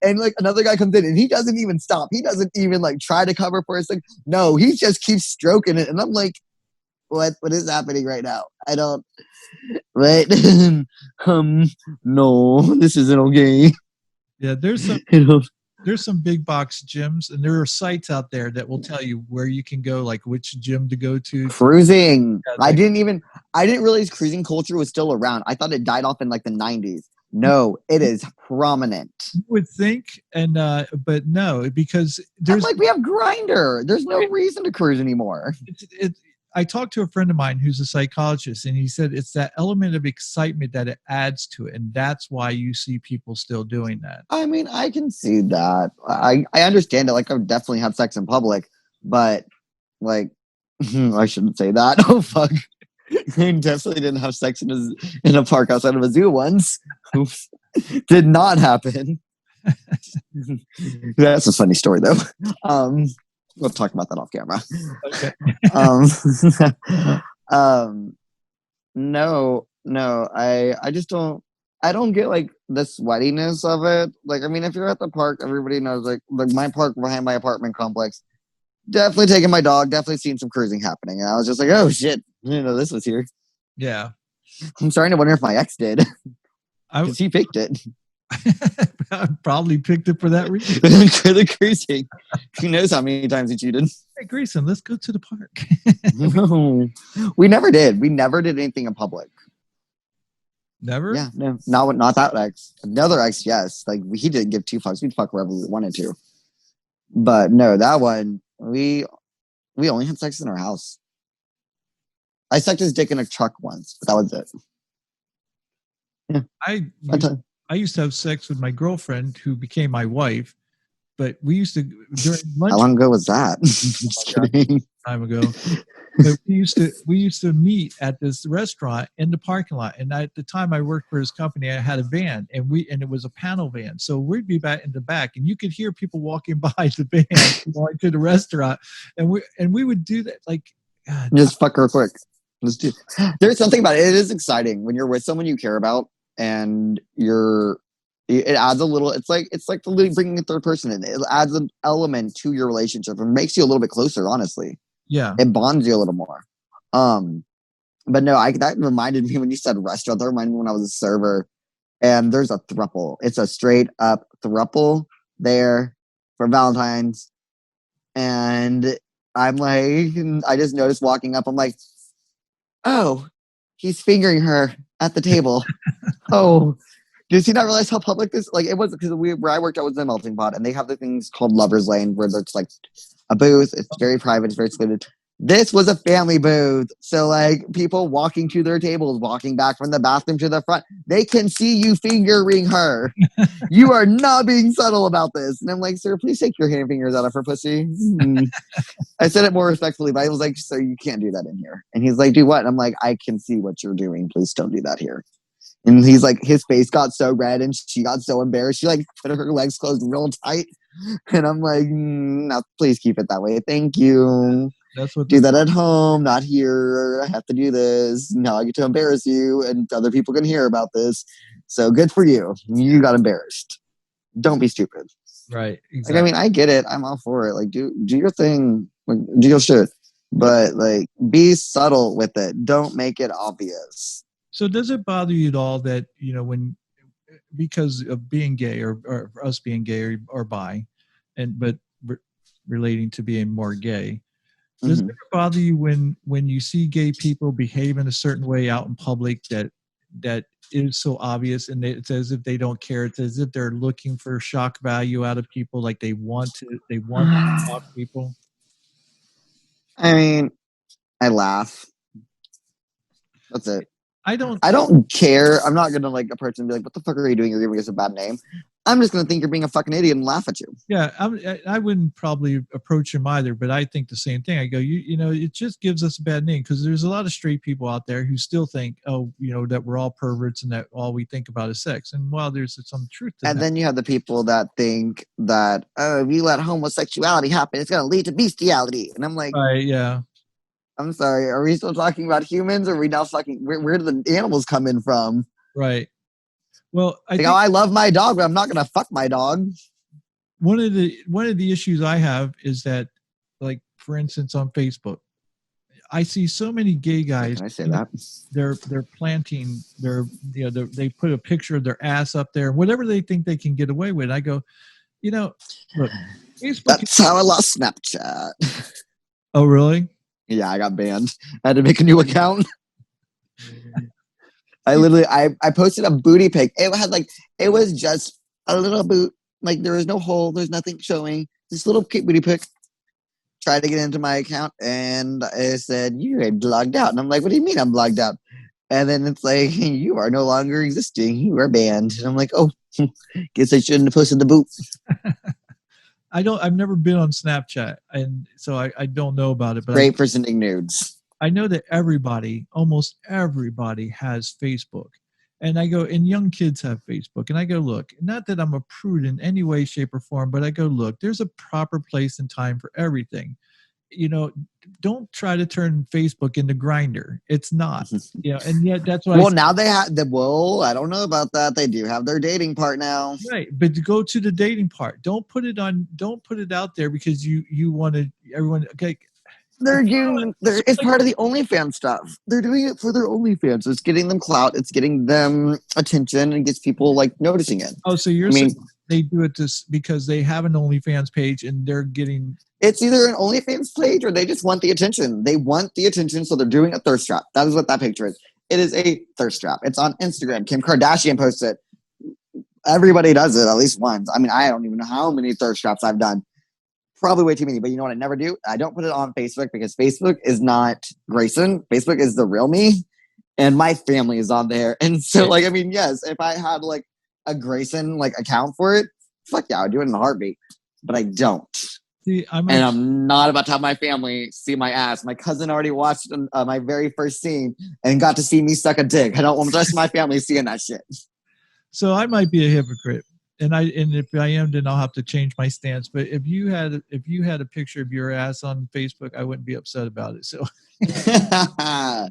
And like another guy comes in, and he doesn't even stop. He doesn't even like try to cover for a second. No, he just keeps stroking it, and I'm like, what is happening right now? I don't. Right? No, this isn't okay. Yeah, there's some big box gyms, and there are sites out there that will tell you where you can go, like which gym to go to. Cruising. I didn't realize cruising culture was still around. I thought it died off in like the 90s. No, it is prominent. You would think, and but no, because there's like we have Grindr. There's no reason to cruise anymore. I talked to a friend of mine who's a psychologist, and he said it's that element of excitement that it adds to it, and that's why you see people still doing that. I mean, I can see that. I understand it. Like, I would definitely have sex in public, but like, I shouldn't say that. Oh fuck! I definitely didn't have sex in a park outside of a zoo once. Oops, did not happen. That's a funny story though. We'll talk about that off camera. Okay. No, I just don't. I don't get like the sweatiness of it. Like, I mean, if you're at the park, everybody knows. Like my park behind my apartment complex. Definitely taking my dog. Definitely seeing some cruising happening. And I was just like, oh shit, I didn't know this was here. Yeah. I'm starting to wonder if my ex did, because he picked it. I probably picked it for that reason. For the cruising. Who knows how many times he cheated? Hey, Grayson, let's go to the park. No, we never did. We never did anything in public. Never? Yeah, no, not that ex. Another ex, yes. Like he didn't give two fucks. We'd fuck wherever we wanted to. But no, that one we only had sex in our house. I sucked his dick in a truck once, but that was it. Yeah. I used to have sex with my girlfriend who became my wife, but we used to during lunch. How long ago was that? Just kidding. Time ago. But we used to meet at this restaurant in the parking lot. And at the time I worked for his company, I had a van, and it was a panel van. So we'd be back in the back, and you could hear people walking by the van going to the restaurant, and we would do that like God. Just fuck her quick. There's something about it. It is exciting when you're with someone you care about, and it adds a little. It's like bringing a third person in. It adds an element to your relationship and makes you a little bit closer. Honestly, yeah, it bonds you a little more. But no, that reminded me when you said restaurant. That reminded me when I was a server, and there's a throuple. It's a straight up throuple there for Valentine's, and I'm like, I just noticed walking up. I'm like, oh, he's fingering her at the table. Oh, does he not realize how public this? Like, it was because where I worked, I was in a melting pot, and they have the things called lovers lane where it's like a booth. It's very private. It's very secluded. This was a family booth, so like people walking to their tables, walking back from the bathroom to the front, they can see you fingering her. You are not being subtle about this. And I'm like, sir, please take your hand fingers out of her pussy. I said it more respectfully, but I was like, so you can't do that in here. And he's like, do what? And I'm like, I can see what you're doing. Please don't do that here. And he's like, his face got so red and she got so embarrassed. She like put her legs closed real tight. And I'm like, no, please keep it that way. Thank you. That's what do that at home, not here. I have to do this. Now I get to embarrass you, and other people can hear about this. So good for you. You got embarrassed. Don't be stupid. Right. Like, I Exactly. mean, I get it. I'm all for it. Like, do your thing. Like, do your shit. But like, be subtle with it. Don't make it obvious. So does it bother you at all that, when, because of being gay or us being gay or bi, but relating to being more gay, does it Mm-hmm. ever bother you when you see gay people behave in a certain way out in public that is so obvious, and it's as if they don't care? It's as if they're looking for shock value out of people, like they want to shock people. I mean, I laugh. That's it. I don't. I don't care. I'm not gonna like approach and be like, "What the fuck are you doing? You're giving us a bad name." I'm just gonna think you're being a fucking idiot and laugh at you. Yeah, I wouldn't probably approach him either, but I think the same thing. I go, it just gives us a bad name, because there's a lot of straight people out there who still think, oh, that we're all perverts and that all we think about is sex. And while there's some truth to And that, then you have the people that think that, oh, if you let homosexuality happen, it's gonna lead to bestiality. And I'm like, right? Yeah, I'm sorry, are we still talking about humans, or are we now fucking where do the animals come in from? right. Well, I Like, oh, think I love my dog, but I'm not gonna fuck my dog. one of the issues I have is that, like, for instance, on Facebook, I see so many gay Wait, guys. can I say that? They're planting they put a picture of their ass up there, whatever they think they can get away with. I go, look, Facebook. That's how I lost Snapchat. Oh, really? Yeah, I got banned. I had to make a new account. I posted a booty pic. It was just a little boot. Like, there was no hole. There's nothing showing. This little cute booty pic. Tried to get into my account, and it said, "You are logged out." And I'm like, "What do you mean I'm logged out?" And then it's like, "You are no longer existing. You are banned." And I'm like, "Oh, guess I shouldn't have posted the boot." I've never been on Snapchat, and so I don't know about it, but Great for sending nudes. I know that almost everybody has Facebook. And I go, and young kids have Facebook. And I go, look, not that I'm a prude in any way, shape, or form, but I go, look, there's a proper place and time for everything. Don't try to turn Facebook into Grinder. It's not. And yet that's what I Well, say. now they have the. Well, I don't know about that. They do have their dating part now. Right, but to go to the dating part, don't put it out there because you wanted everyone. Okay, They're it's doing. sort of It's like, part of the OnlyFans stuff. They're doing it for their OnlyFans. It's getting them clout. It's getting them attention, and gets people like noticing it. oh, so you're I saying mean, they do it because they have an OnlyFans page and they're getting. it's either an OnlyFans page or they just want the attention. They want the attention, so they're doing a thirst trap. That is what that picture is. It is a thirst trap. It's on Instagram. Kim Kardashian posts it. Everybody does it at least once. I mean, I don't even know how many thirst traps I've done. Probably way too many. But you know what I never do? I don't put it on Facebook because Facebook is not Grayson. Facebook is the real me, and my family is on there. And so, like, I mean, yes, if I had like a Grayson like account for it, fuck yeah, I would do it in a heartbeat. But I don't. See, And I'm not about to have my family see my ass. My cousin already watched my very first scene and got to see me suck a dick. I don't want the rest of my family seeing that shit. so I might be a hypocrite, and if I am, then I'll have to change my stance. But if you had a picture of your ass on Facebook, I wouldn't be upset about it. So I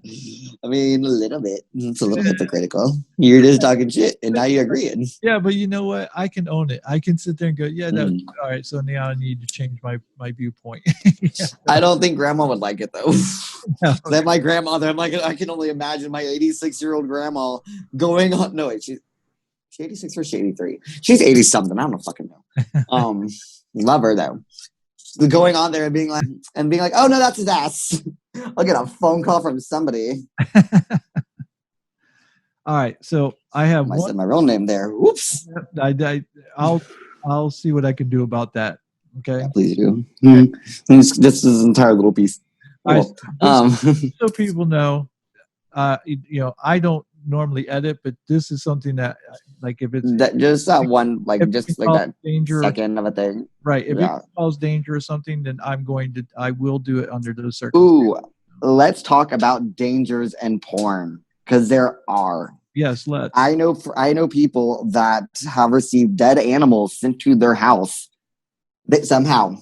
mean, a little bit. It's a little hypocritical. You're just talking shit, and now you're agreeing. yeah, but you know what? I can own it. I can sit there and go, yeah, that's all right. So now I need to change my viewpoint. Yeah. I don't think grandma would like it though. No. That my grandmother, I'm like, I can only imagine my 86-year-old grandma going on. No, wait, she's 86 or 83. She's 80 something. I don't fucking know. Love her though. Going on there and being like, oh no, that's his ass. I'll get a phone call from somebody. All right, so I have I said my real name there. Whoops. I'll see what I can do about that. Okay. Yeah, please do. Okay. This is an entire little piece. Right, so people know, I don't normally edit, but this is something that, like, if it's that just that one, like, just like that danger, second of a thing. right? If Yeah. it causes danger or something, then I will do it under those circumstances. Ooh, let's talk about dangers and porn, because there are. Yes, let's. I know people that have received dead animals sent to their house. That somehow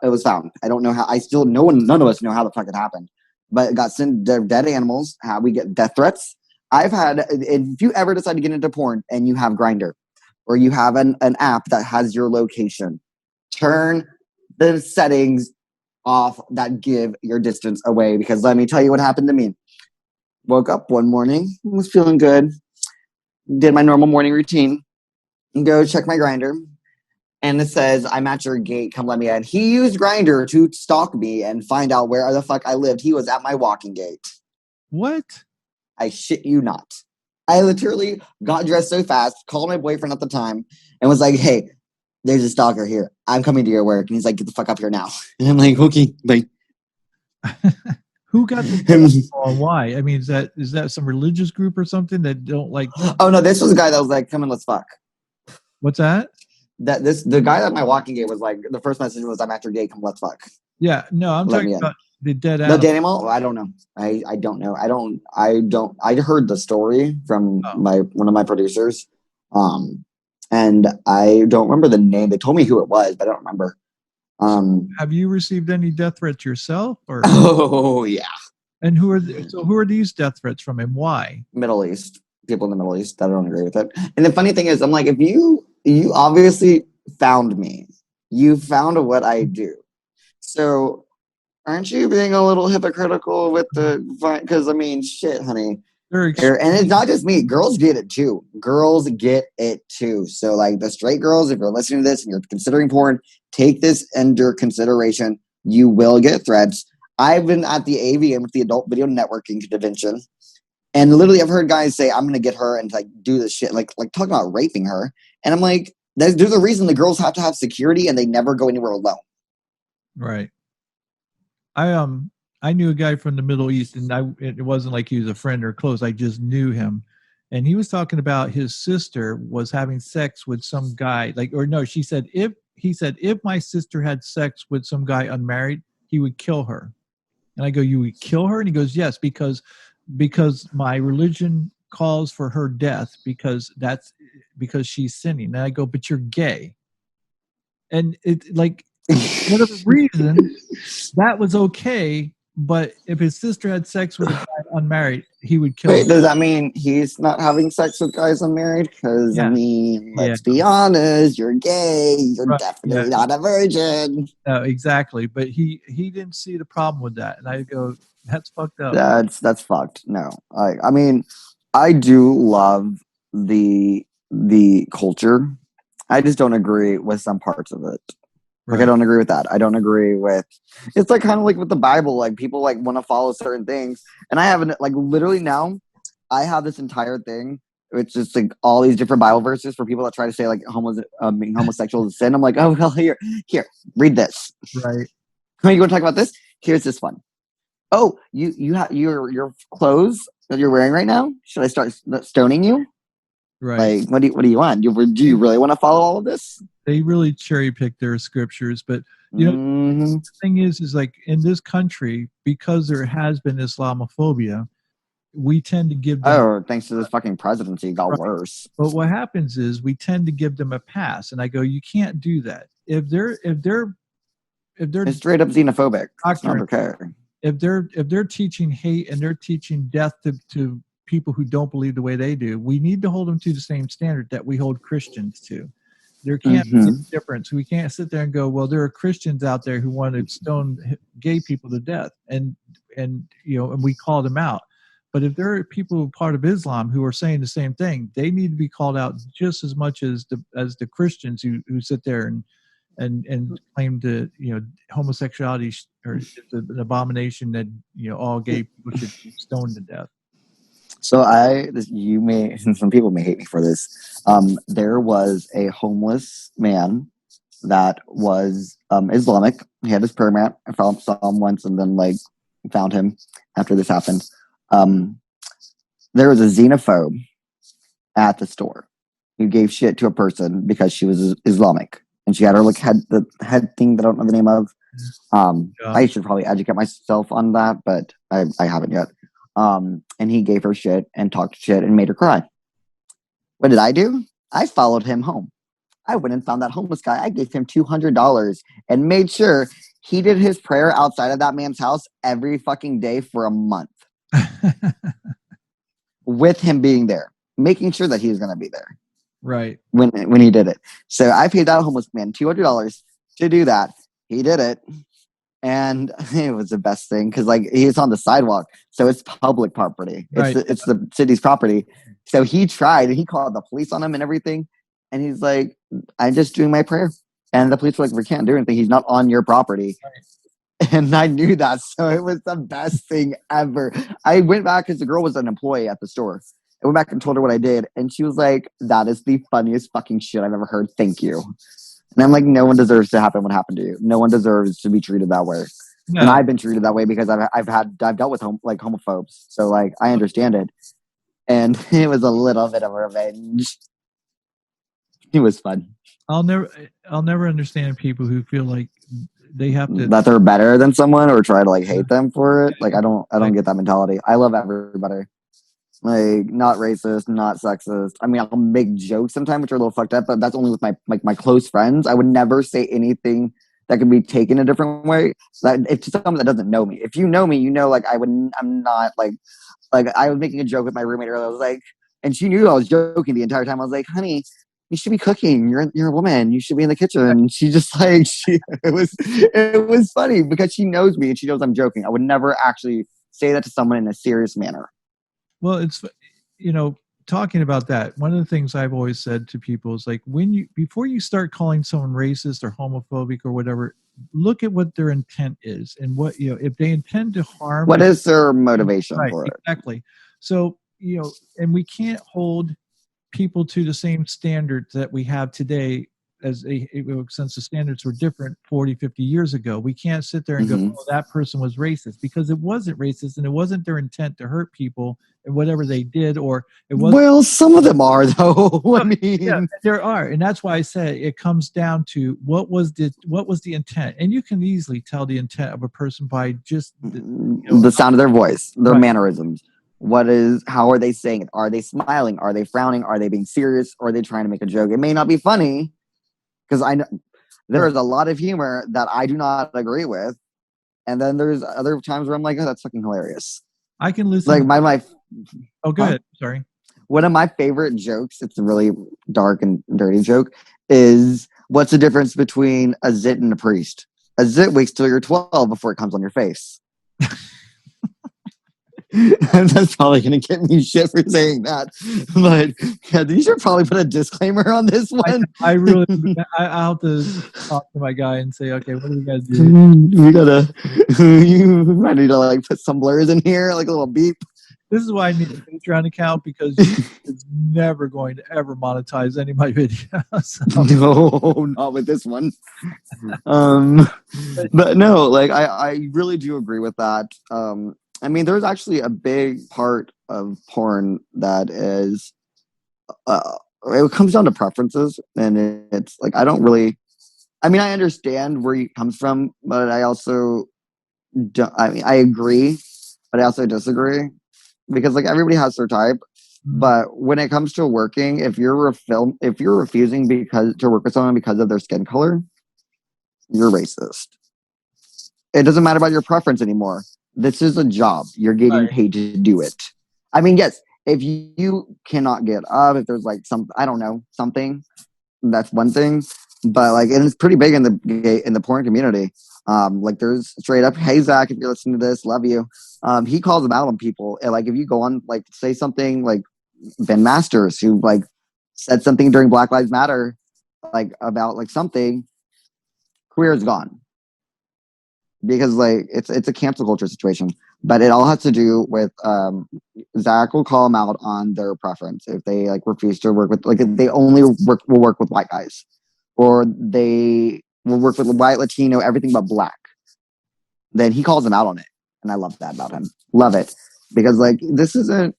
it was found. I don't know how. None of us know how the fuck it happened, but it got sent. They're dead animals. How we get death threats. I've had. If you ever decide to get into porn and you have Grindr, or you have an app that has your location, turn the settings off that give your distance away. Because let me tell you what happened to me. Woke up one morning, was feeling good, did my normal morning routine, and go check my Grinder, and it says, I'm at your gate, come let me in. He used Grinder to stalk me and find out where the fuck I lived. He was at my walking gate. What? I shit you not. I literally got dressed so fast, called my boyfriend at the time, and was like, hey, there's a stalker here. I'm coming to your work. And he's like, get the fuck up here now. And I'm like, okay, bye. Who got this info and why? I mean, is that some religious group or something that don't like? Oh no, this was a guy that was like, come in, let's fuck. What's that? The guy at my walking gate was like, the first message was, I'm at your gate, come let's fuck. Yeah, no, I'm Let talking me in. about the dead The animal. dead animal? I don't know. I don't know. I heard the story from one of my producers. And I don't remember the name. They told me who it was, but I don't remember. Have you received any death threats yourself, or? Oh yeah. And who are these death threats from, and why? Middle East. People in the Middle East. I don't agree with it. And the funny thing is, I'm like, if you obviously found me, you found what I do. So aren't you being a little hypocritical with the? Because I mean, shit, honey. And it's not just me. Girls get it too. Girls get it too. So like the straight girls, if you're listening to this and you're considering porn, take this under consideration. You will get threats. I've been at the AVN with the Adult Video Networking Convention, and literally I've heard guys say, I'm going to get her and like do this shit, like talking about raping her. And I'm like, there's a reason the girls have to have security and they never go anywhere alone. Right. I knew a guy from the Middle East, and it wasn't like he was a friend or close. I just knew him, and he was talking about his sister was having sex with some guy. She said if my sister had sex with some guy unmarried, he would kill her. And I go, you would kill her? And he goes, yes, because my religion calls for her death because she's sinning. And I go, but you're gay, and it like. Whatever reason, that was okay. But if his sister had sex with a guy unmarried, he would kill her. Does that mean he's not having sex with guys unmarried? Because, I mean, let's be honest, you're gay. You're definitely not a virgin. No, exactly. But he didn't see the problem with that. And I go, that's fucked up. That's fucked. No. I mean, I do love the culture. I just don't agree with some parts of it. Like, I don't agree with that. I don't agree with, it's like kind of like with the Bible, like people like want to follow certain things. And I haven't, like literally now, I have this entire thing. It's just like all these different Bible verses for people that try to say like being homosexual is sin. I'm like, oh, well, here, read this. Right. You want to talk about this? Here's this one. Oh, you have your clothes that you're wearing right now? Should I start stoning you? Right. Like, what do you want? Do you really want to follow all of this? They really cherry pick their scriptures, but you know, the thing is like in this country, because there has been Islamophobia, we tend to give them. Oh, thanks to this fucking presidency, it got worse. But what happens is we tend to give them a pass, and I go, you can't do that. If they're it's straight up xenophobic. It's not okay. If they're teaching hate and they're teaching death to people who don't believe the way they do, we need to hold them to the same standard that we hold Christians to. There can't be a difference. We can't sit there and go, well, there are Christians out there who want to stone gay people to death, and we call them out. But if there are people part of Islam who are saying the same thing, they need to be called out just as much as the Christians who sit there and claim to homosexuality or an abomination that all gay people should be stoned to death. So some people may hate me for this. There was a homeless man that was Islamic. He had his prayer mat. I saw him once and then like found him after this happened. There was a xenophobe at the store who gave shit to a person because she was Islamic and she had her like the head thing that I don't know the name of. I should probably educate myself on that, but I haven't yet. And he gave her shit and talked shit and made her cry. What did I do? I followed him home. I went and found that homeless guy. I gave him $200 and made sure he did his prayer outside of that man's house every fucking day for a month. With him being there, making sure that he was going to be there. Right. when he did it. So I paid that homeless man $200 to do that. He did it. And it was the best thing because like he was on the sidewalk, so it's public property. Right. It's the city's property. So he tried and he called the police on him and everything. And he's like, "I'm just doing my prayer." And the police were like, "We can't do anything. He's not on your property." And I knew that, so it was the best thing ever. I went back because the girl was an employee at the store. I went back and told her what I did, and she was like, "That is the funniest fucking shit I've ever heard. Thank you." And I'm like, no one deserves to happen what happened to you. No one deserves to be treated that way. No. And I've been treated that way because I've dealt with homophobes, so like I understand it. And it was a little bit of revenge. It was fun. I'll never understand people who feel like they have to that they're better than someone or try to like hate them for it. Like I don't get that mentality. I love everybody. Like not racist, not sexist. I mean, I'll make jokes sometimes which are a little fucked up, but that's only with my close friends. I would never say anything that could be taken a different way. That if to someone that doesn't know me. If you know me, you know like I'm not like I was making a joke with my roommate earlier. I was like, and she knew I was joking the entire time. I was like, "Honey, you should be cooking. You're a woman. You should be in the kitchen." And she just like it was funny because she knows me and she knows I'm joking. I would never actually say that to someone in a serious manner. Well, it's, talking about that, one of the things I've always said to people is like, before you start calling someone racist or homophobic or whatever, look at what their intent is and what, if they intend to harm. What is their motivation right, for it? Exactly. So, and we can't hold people to the same standards that we have today since the standards were different 40, 50 years ago. We can't sit there and go, "Oh, that person was racist," because it wasn't racist and it wasn't their intent to hurt people and whatever they did, or it was. Well, some of them are though. I mean, yeah, there are, and that's why I say it comes down to what was the intent, and you can easily tell the intent of a person by just the sound of their voice, their mannerisms. How are they saying it? Are they smiling? Are they frowning? Are they being serious? Or are they trying to make a joke? It may not be funny because I know there is a lot of humor that I do not agree with. And then there's other times where I'm like, "Oh, that's fucking hilarious." I can listen. Like oh, go ahead. Sorry. One of my favorite jokes, it's a really dark and dirty joke, is what's the difference between a zit and a priest? A zit waits till you're 12 before it comes on your face. That's probably going to get me shit for saying that. But yeah, you should probably put a disclaimer on this one. I'll have to talk to my guy and say, "Okay, what do you guys do?" I need to like put some blurs in here, like a little beep. This is why I need a Patreon account because it's never going to ever monetize any of my videos. So. No, not with this one. But no, like I really do agree with that. I mean, there's actually a big part of porn that is, it comes down to preferences, and it's like I don't really. I mean, I understand where he comes from, but I also don't. I mean, I agree, but I also disagree because like everybody has their type. But when it comes to working, if you're refusing to work with someone because of their skin color, you're racist. It doesn't matter about your preference anymore. This is a job. You're getting paid to do it. I mean, yes, if you cannot get up, if there's like something, that's one thing. But like, and it's pretty big in the porn community. Like there's straight up, "Hey Zach, if you're listening to this, love you." He calls them out on people. And like if you go on like say something like Ben Masters, who like said something during Black Lives Matter, like about like something, career is gone. Because like it's a cancel culture situation, but it all has to do with Zach will call them out on their preference if they like refuse to work with like if they only will work with white guys, or they will work with white, Latino, everything but black. Then he calls them out on it, and I love that about him. Love it because like this isn't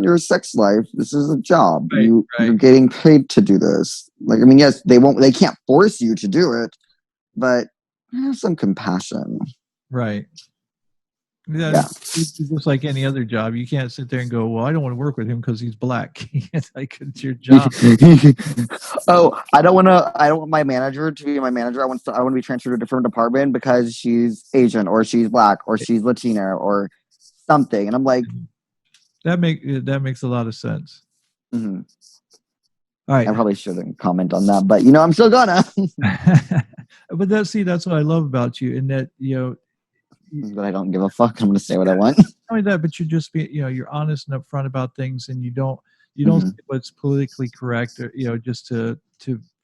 your sex life. This is a job. You're getting paid to do this. Like I mean, yes, they can't force you to do it, but have some compassion. Right. Yeah. It's just like any other job. You can't sit there and go, "Well, I don't want to work with him because he's black." It's like it's your job. Oh, I don't want my manager to be my manager. I want to be transferred to a different department because she's Asian or she's black or she's Latina or something. And I'm like, that makes a lot of sense. Mm-hmm. All right. I probably shouldn't comment on that, but I'm still gonna. But that's what I love about you, in that But I don't give a fuck. I'm gonna say what I want. not only that, but you're just being, you're honest and upfront about things, and you don't say what's politically correct, or just to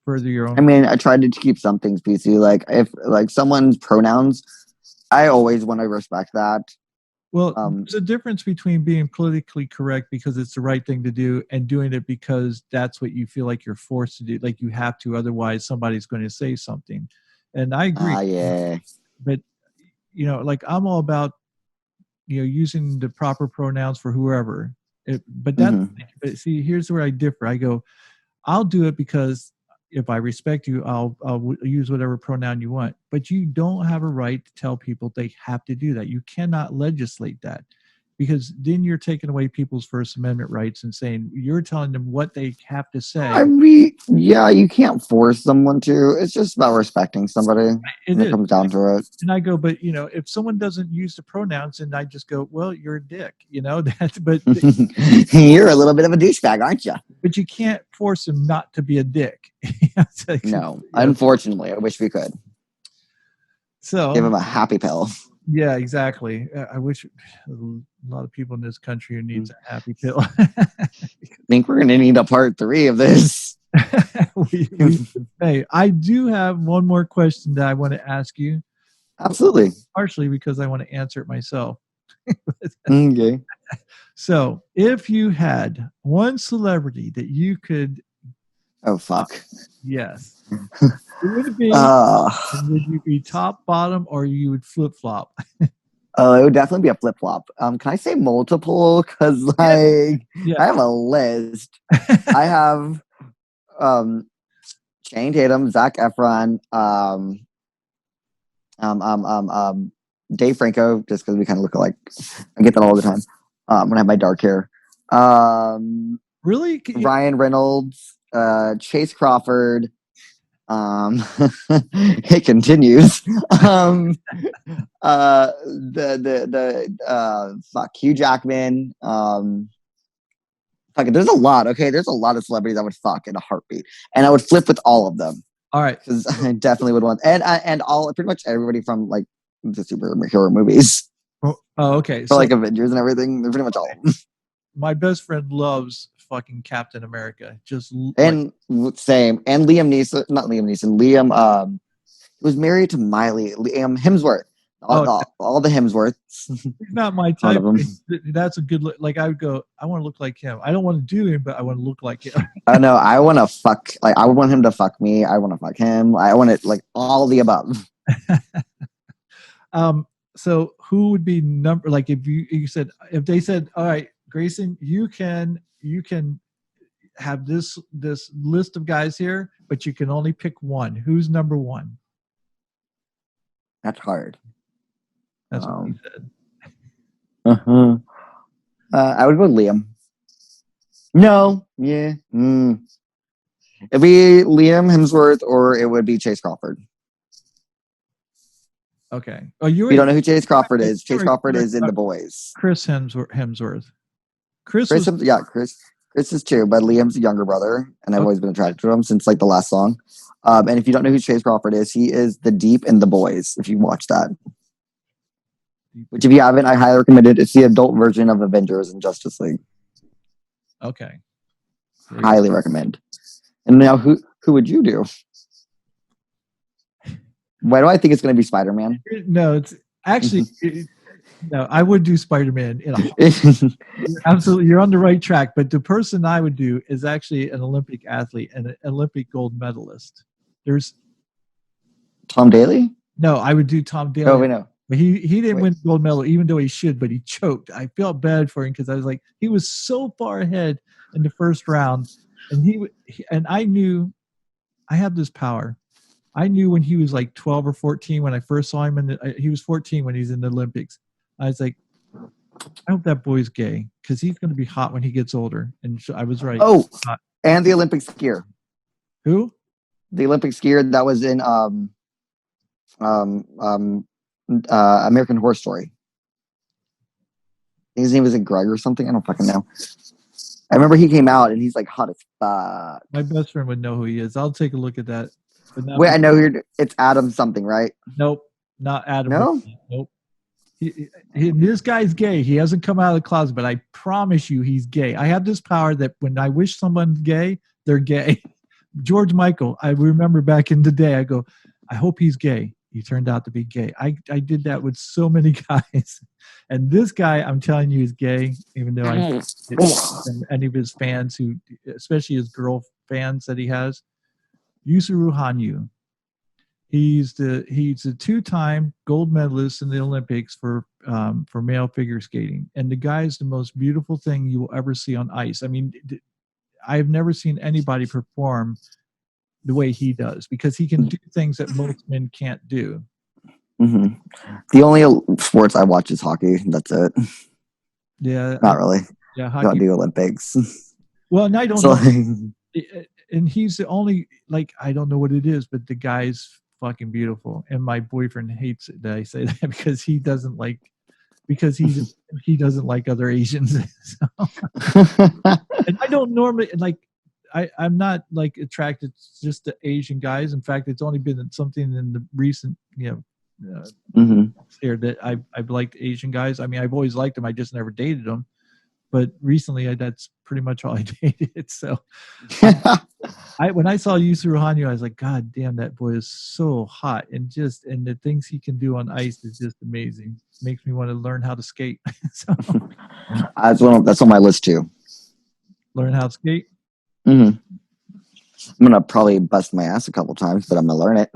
further your I own. mean, I tried to keep some things PC. Like if like someone's pronouns, I always want to respect that. Well, there's a difference between being politically correct because it's the right thing to do, and doing it because that's what you feel like you're forced to do, like you have to, otherwise somebody's going to say something. And I agree. Yeah. But like I'm all about using the proper pronouns for whoever. But but see, here's where I differ. I go, I'll do it because if I respect you, I'll use whatever pronoun you want. But you don't have a right to tell people they have to do that. You cannot legislate that, because then you're taking away people's First Amendment rights and saying you're telling them what they have to say. I mean, yeah, you can't force someone to. It's just about respecting somebody. It comes down to it. And I go, but if someone doesn't use the pronouns, and I just go, well, you're a dick, that. But you're a little bit of a douchebag, aren't you? But you can't force him not to be a dick. No, unfortunately, I wish we could. So give him a happy pill. Yeah, exactly. I wish a lot of people in this country needs a happy pill. I think we're going to need a part 3 of this. Hey, I do have one more question that I want to ask you. Absolutely. Partially because I want to answer it myself. Okay. So, if you had one celebrity that you could... Oh, fuck. Yes. Would it be, would you be top, bottom, or you would flip-flop? Oh, it would definitely be a flip-flop. Can I say multiple? Because, I have a list. I have Channing Tatum, Zac Efron, Dave Franco, just because we kind of look alike. I get that all the time when I have my dark hair. Really? Ryan Reynolds, Chase Crawford. It continues. Hugh Jackman. There's a lot. Okay, there's a lot of celebrities I would fuck in a heartbeat, and I would flip with all of them. All right, because I definitely would want, and all pretty much everybody from like the superhero movies. Oh, okay. So like Avengers and everything, they're pretty much all of them. My best friend loves fucking Captain America. And same. And Liam Neeson, not Liam Neeson. Liam was married to Miley. Liam Hemsworth. All the Hemsworths. He's not my type. That's a good look. Like I would go, I want to look like him. I don't want to do him, but I want to look like him. I know. I want to fuck. Like I would want him to fuck me. I want to fuck him. I want it like all the above. So who would be number? Like if they said, all right, Grayson, you can have this list of guys here, but you can only pick one. Who's number one? That's hard. That's what he said. I would go Liam. No. Yeah. It'd be Liam Hemsworth, or it would be Chase Crawford. Okay. Oh, you don't know who Chase Crawford is? Chase Crawford is in The Boys. Chris Hemsworth. Chris is too, but Liam's a younger brother, and I've always been attracted to him since like the last song. And if you don't know who Chase Crawford is, he is the Deep in The Boys. If you watch that, which if you haven't, I highly recommend it. It's the adult version of Avengers and Justice League. Okay. Highly recommend. And now, who would you do? Why do I think it's going to be Spider-Man? No, it's actually no. I would do Spider-Man absolutely. You're on the right track. But the person I would do is actually an Olympic athlete and an Olympic gold medalist. There's Tom Daly. No, I would do Tom Daly. Oh, we know. But he didn't win the gold medal, even though he should. But he choked. I felt bad for him because I was like, he was so far ahead in the first round, and I knew I had this power. I knew when he was like 12 or 14 when I first saw him. He was 14 when he's in the Olympics. I was like, I hope that boy's gay because he's going to be hot when he gets older. And I was right. Oh, and the Olympic skier. Who? The Olympic skier that was in American Horror Story. His name was Greg or something. I don't fucking know. I remember he came out and he's like hot as fuck. My best friend would know who he is. I'll take a look at that. But not Wait, I know it's Adam something, right? nope, not Adam. No? Nope. This guy's gay. He hasn't come out of the closet, but I promise you he's gay. I have this power that when I wish someone's gay, they're gay. George Michael, I remember back in the day, I go, I hope he's gay. He turned out to be gay. I did that with so many guys. And this guy, I'm telling you, is gay, even though I any of his fans who, especially his girl fans that he has, Yusuru Hanyu. He's a two-time gold medalist in the Olympics for male figure skating, and the guy is the most beautiful thing you will ever see on ice. I mean, I've never seen anybody perform the way he does because he can do things that most men can't do. Mm-hmm. The only sports I watch is hockey. That's it. Yeah, not really. Yeah, hockey. Don't do Olympics. Well, and I don't know. And he's the only, like, I don't know what it is, but the guy's fucking beautiful. And my boyfriend hates it that I say that because he doesn't like other Asians. And I don't normally like. I'm not like attracted just to Asian guys. In fact, it's only been something in the recent, here that I've liked Asian guys. I mean, I've always liked them. I just never dated them. But recently, that's pretty much all I dated. So, when I saw Yusuru Hanyu, I was like, God damn, that boy is so hot, and the things he can do on ice is just amazing. Makes me want to learn how to skate. So, that's on my list too. Learn how to skate. Mm-hmm. I'm gonna probably bust my ass a couple times, but I'm gonna learn it.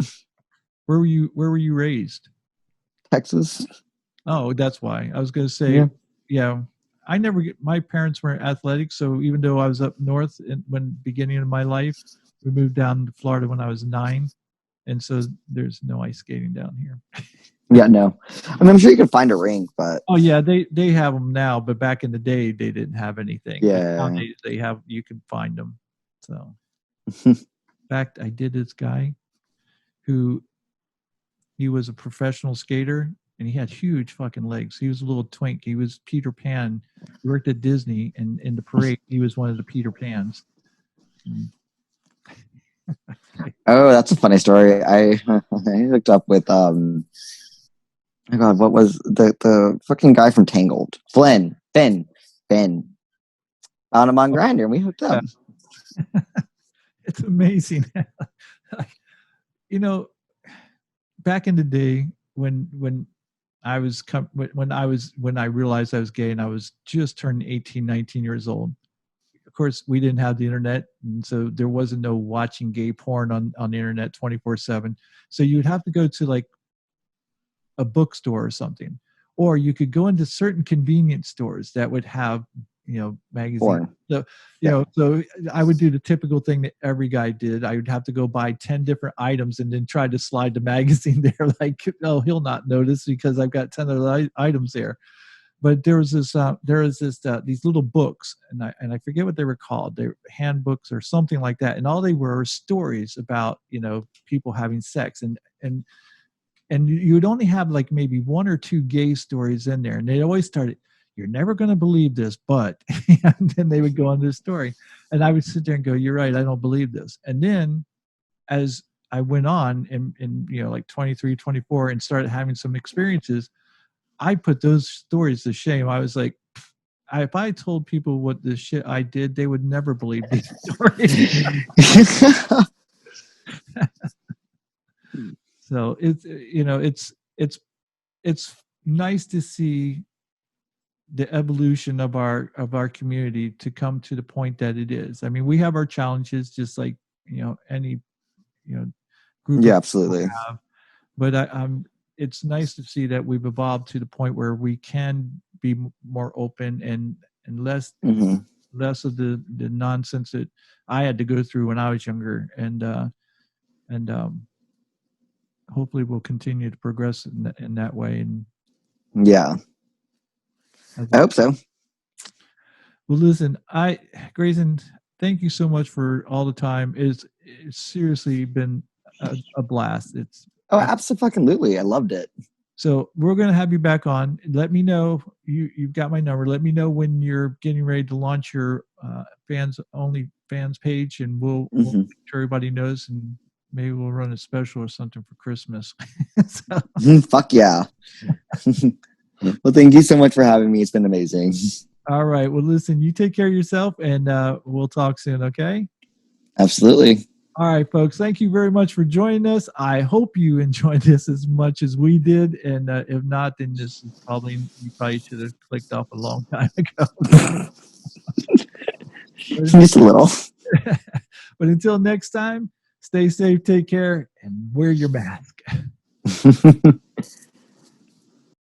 Where were you raised? Texas. Oh, that's why. I was gonna say, yeah. My parents weren't athletic, so even though I was up north when beginning of my life, we moved down to Florida when I was 9, and so there's no ice skating down here. Yeah, no. I mean, I'm sure you can find a rink, but oh yeah, they have them now, but back in the day they didn't have anything. Yeah, nowadays you can find them. So, in fact, I did this guy who he was a professional skater. And he had huge fucking legs. He was a little twink. He was Peter Pan. He worked at Disney, and in the parade, he was one of the Peter Pans. Oh, that's a funny story. I hooked up with oh my God, what was the fucking guy from Tangled? Finn. Found him on Grindr, and we hooked up. It's amazing. Back in the day when I realized I was gay and I was just turning 18, 19 years old. Of course, we didn't have the internet, and so there wasn't no watching gay porn on the internet 24/7. So you'd have to go to like a bookstore or something, or you could go into certain convenience stores that would have magazines. Porn. So I would do the typical thing that every guy did. I would have to go buy 10 different items and then try to slide the magazine there. Like, oh, he'll not notice because I've got 10 other items there. But there was these little books, and I forget what they were called. They were handbooks or something like that, and all they were stories about people having sex, and you would only have like maybe 1 or 2 gay stories in there, and they always started, "You're never going to believe this, but," and then they would go on this story, and I would sit there and go, "You're right, I don't believe this." And then as I went on in like 23, 24 and started having some experiences, I put those stories to shame. I was like, if I told people what the shit I did, they would never believe these stories. So it's nice to see the evolution of our community to come to the point that it is. I mean, we have our challenges, just like any group. Yeah, absolutely. Have, but it's nice to see that we've evolved to the point where we can be more open and less less of the nonsense that I had to go through when I was younger, and hopefully we'll continue to progress in that way. And yeah, I hope so. Well, listen, Grayson, thank you so much for all the time. It's seriously been a blast. It's absolutely. I loved it. So we're going to have you back on. Let me know. You've got my number. Let me know when you're getting ready to launch your fans only fans page, and we'll make sure everybody knows, and maybe we'll run a special or something for Christmas. Fuck yeah. Well, thank you so much for having me. It's been amazing. All right. Well, listen, you take care of yourself, and we'll talk soon. Okay. Absolutely. All right, folks. Thank you very much for joining us. I hope you enjoyed this as much as we did. And if not, then this is you probably should have clicked off a long time ago. Just a little. But until next time, stay safe, take care, and wear your mask.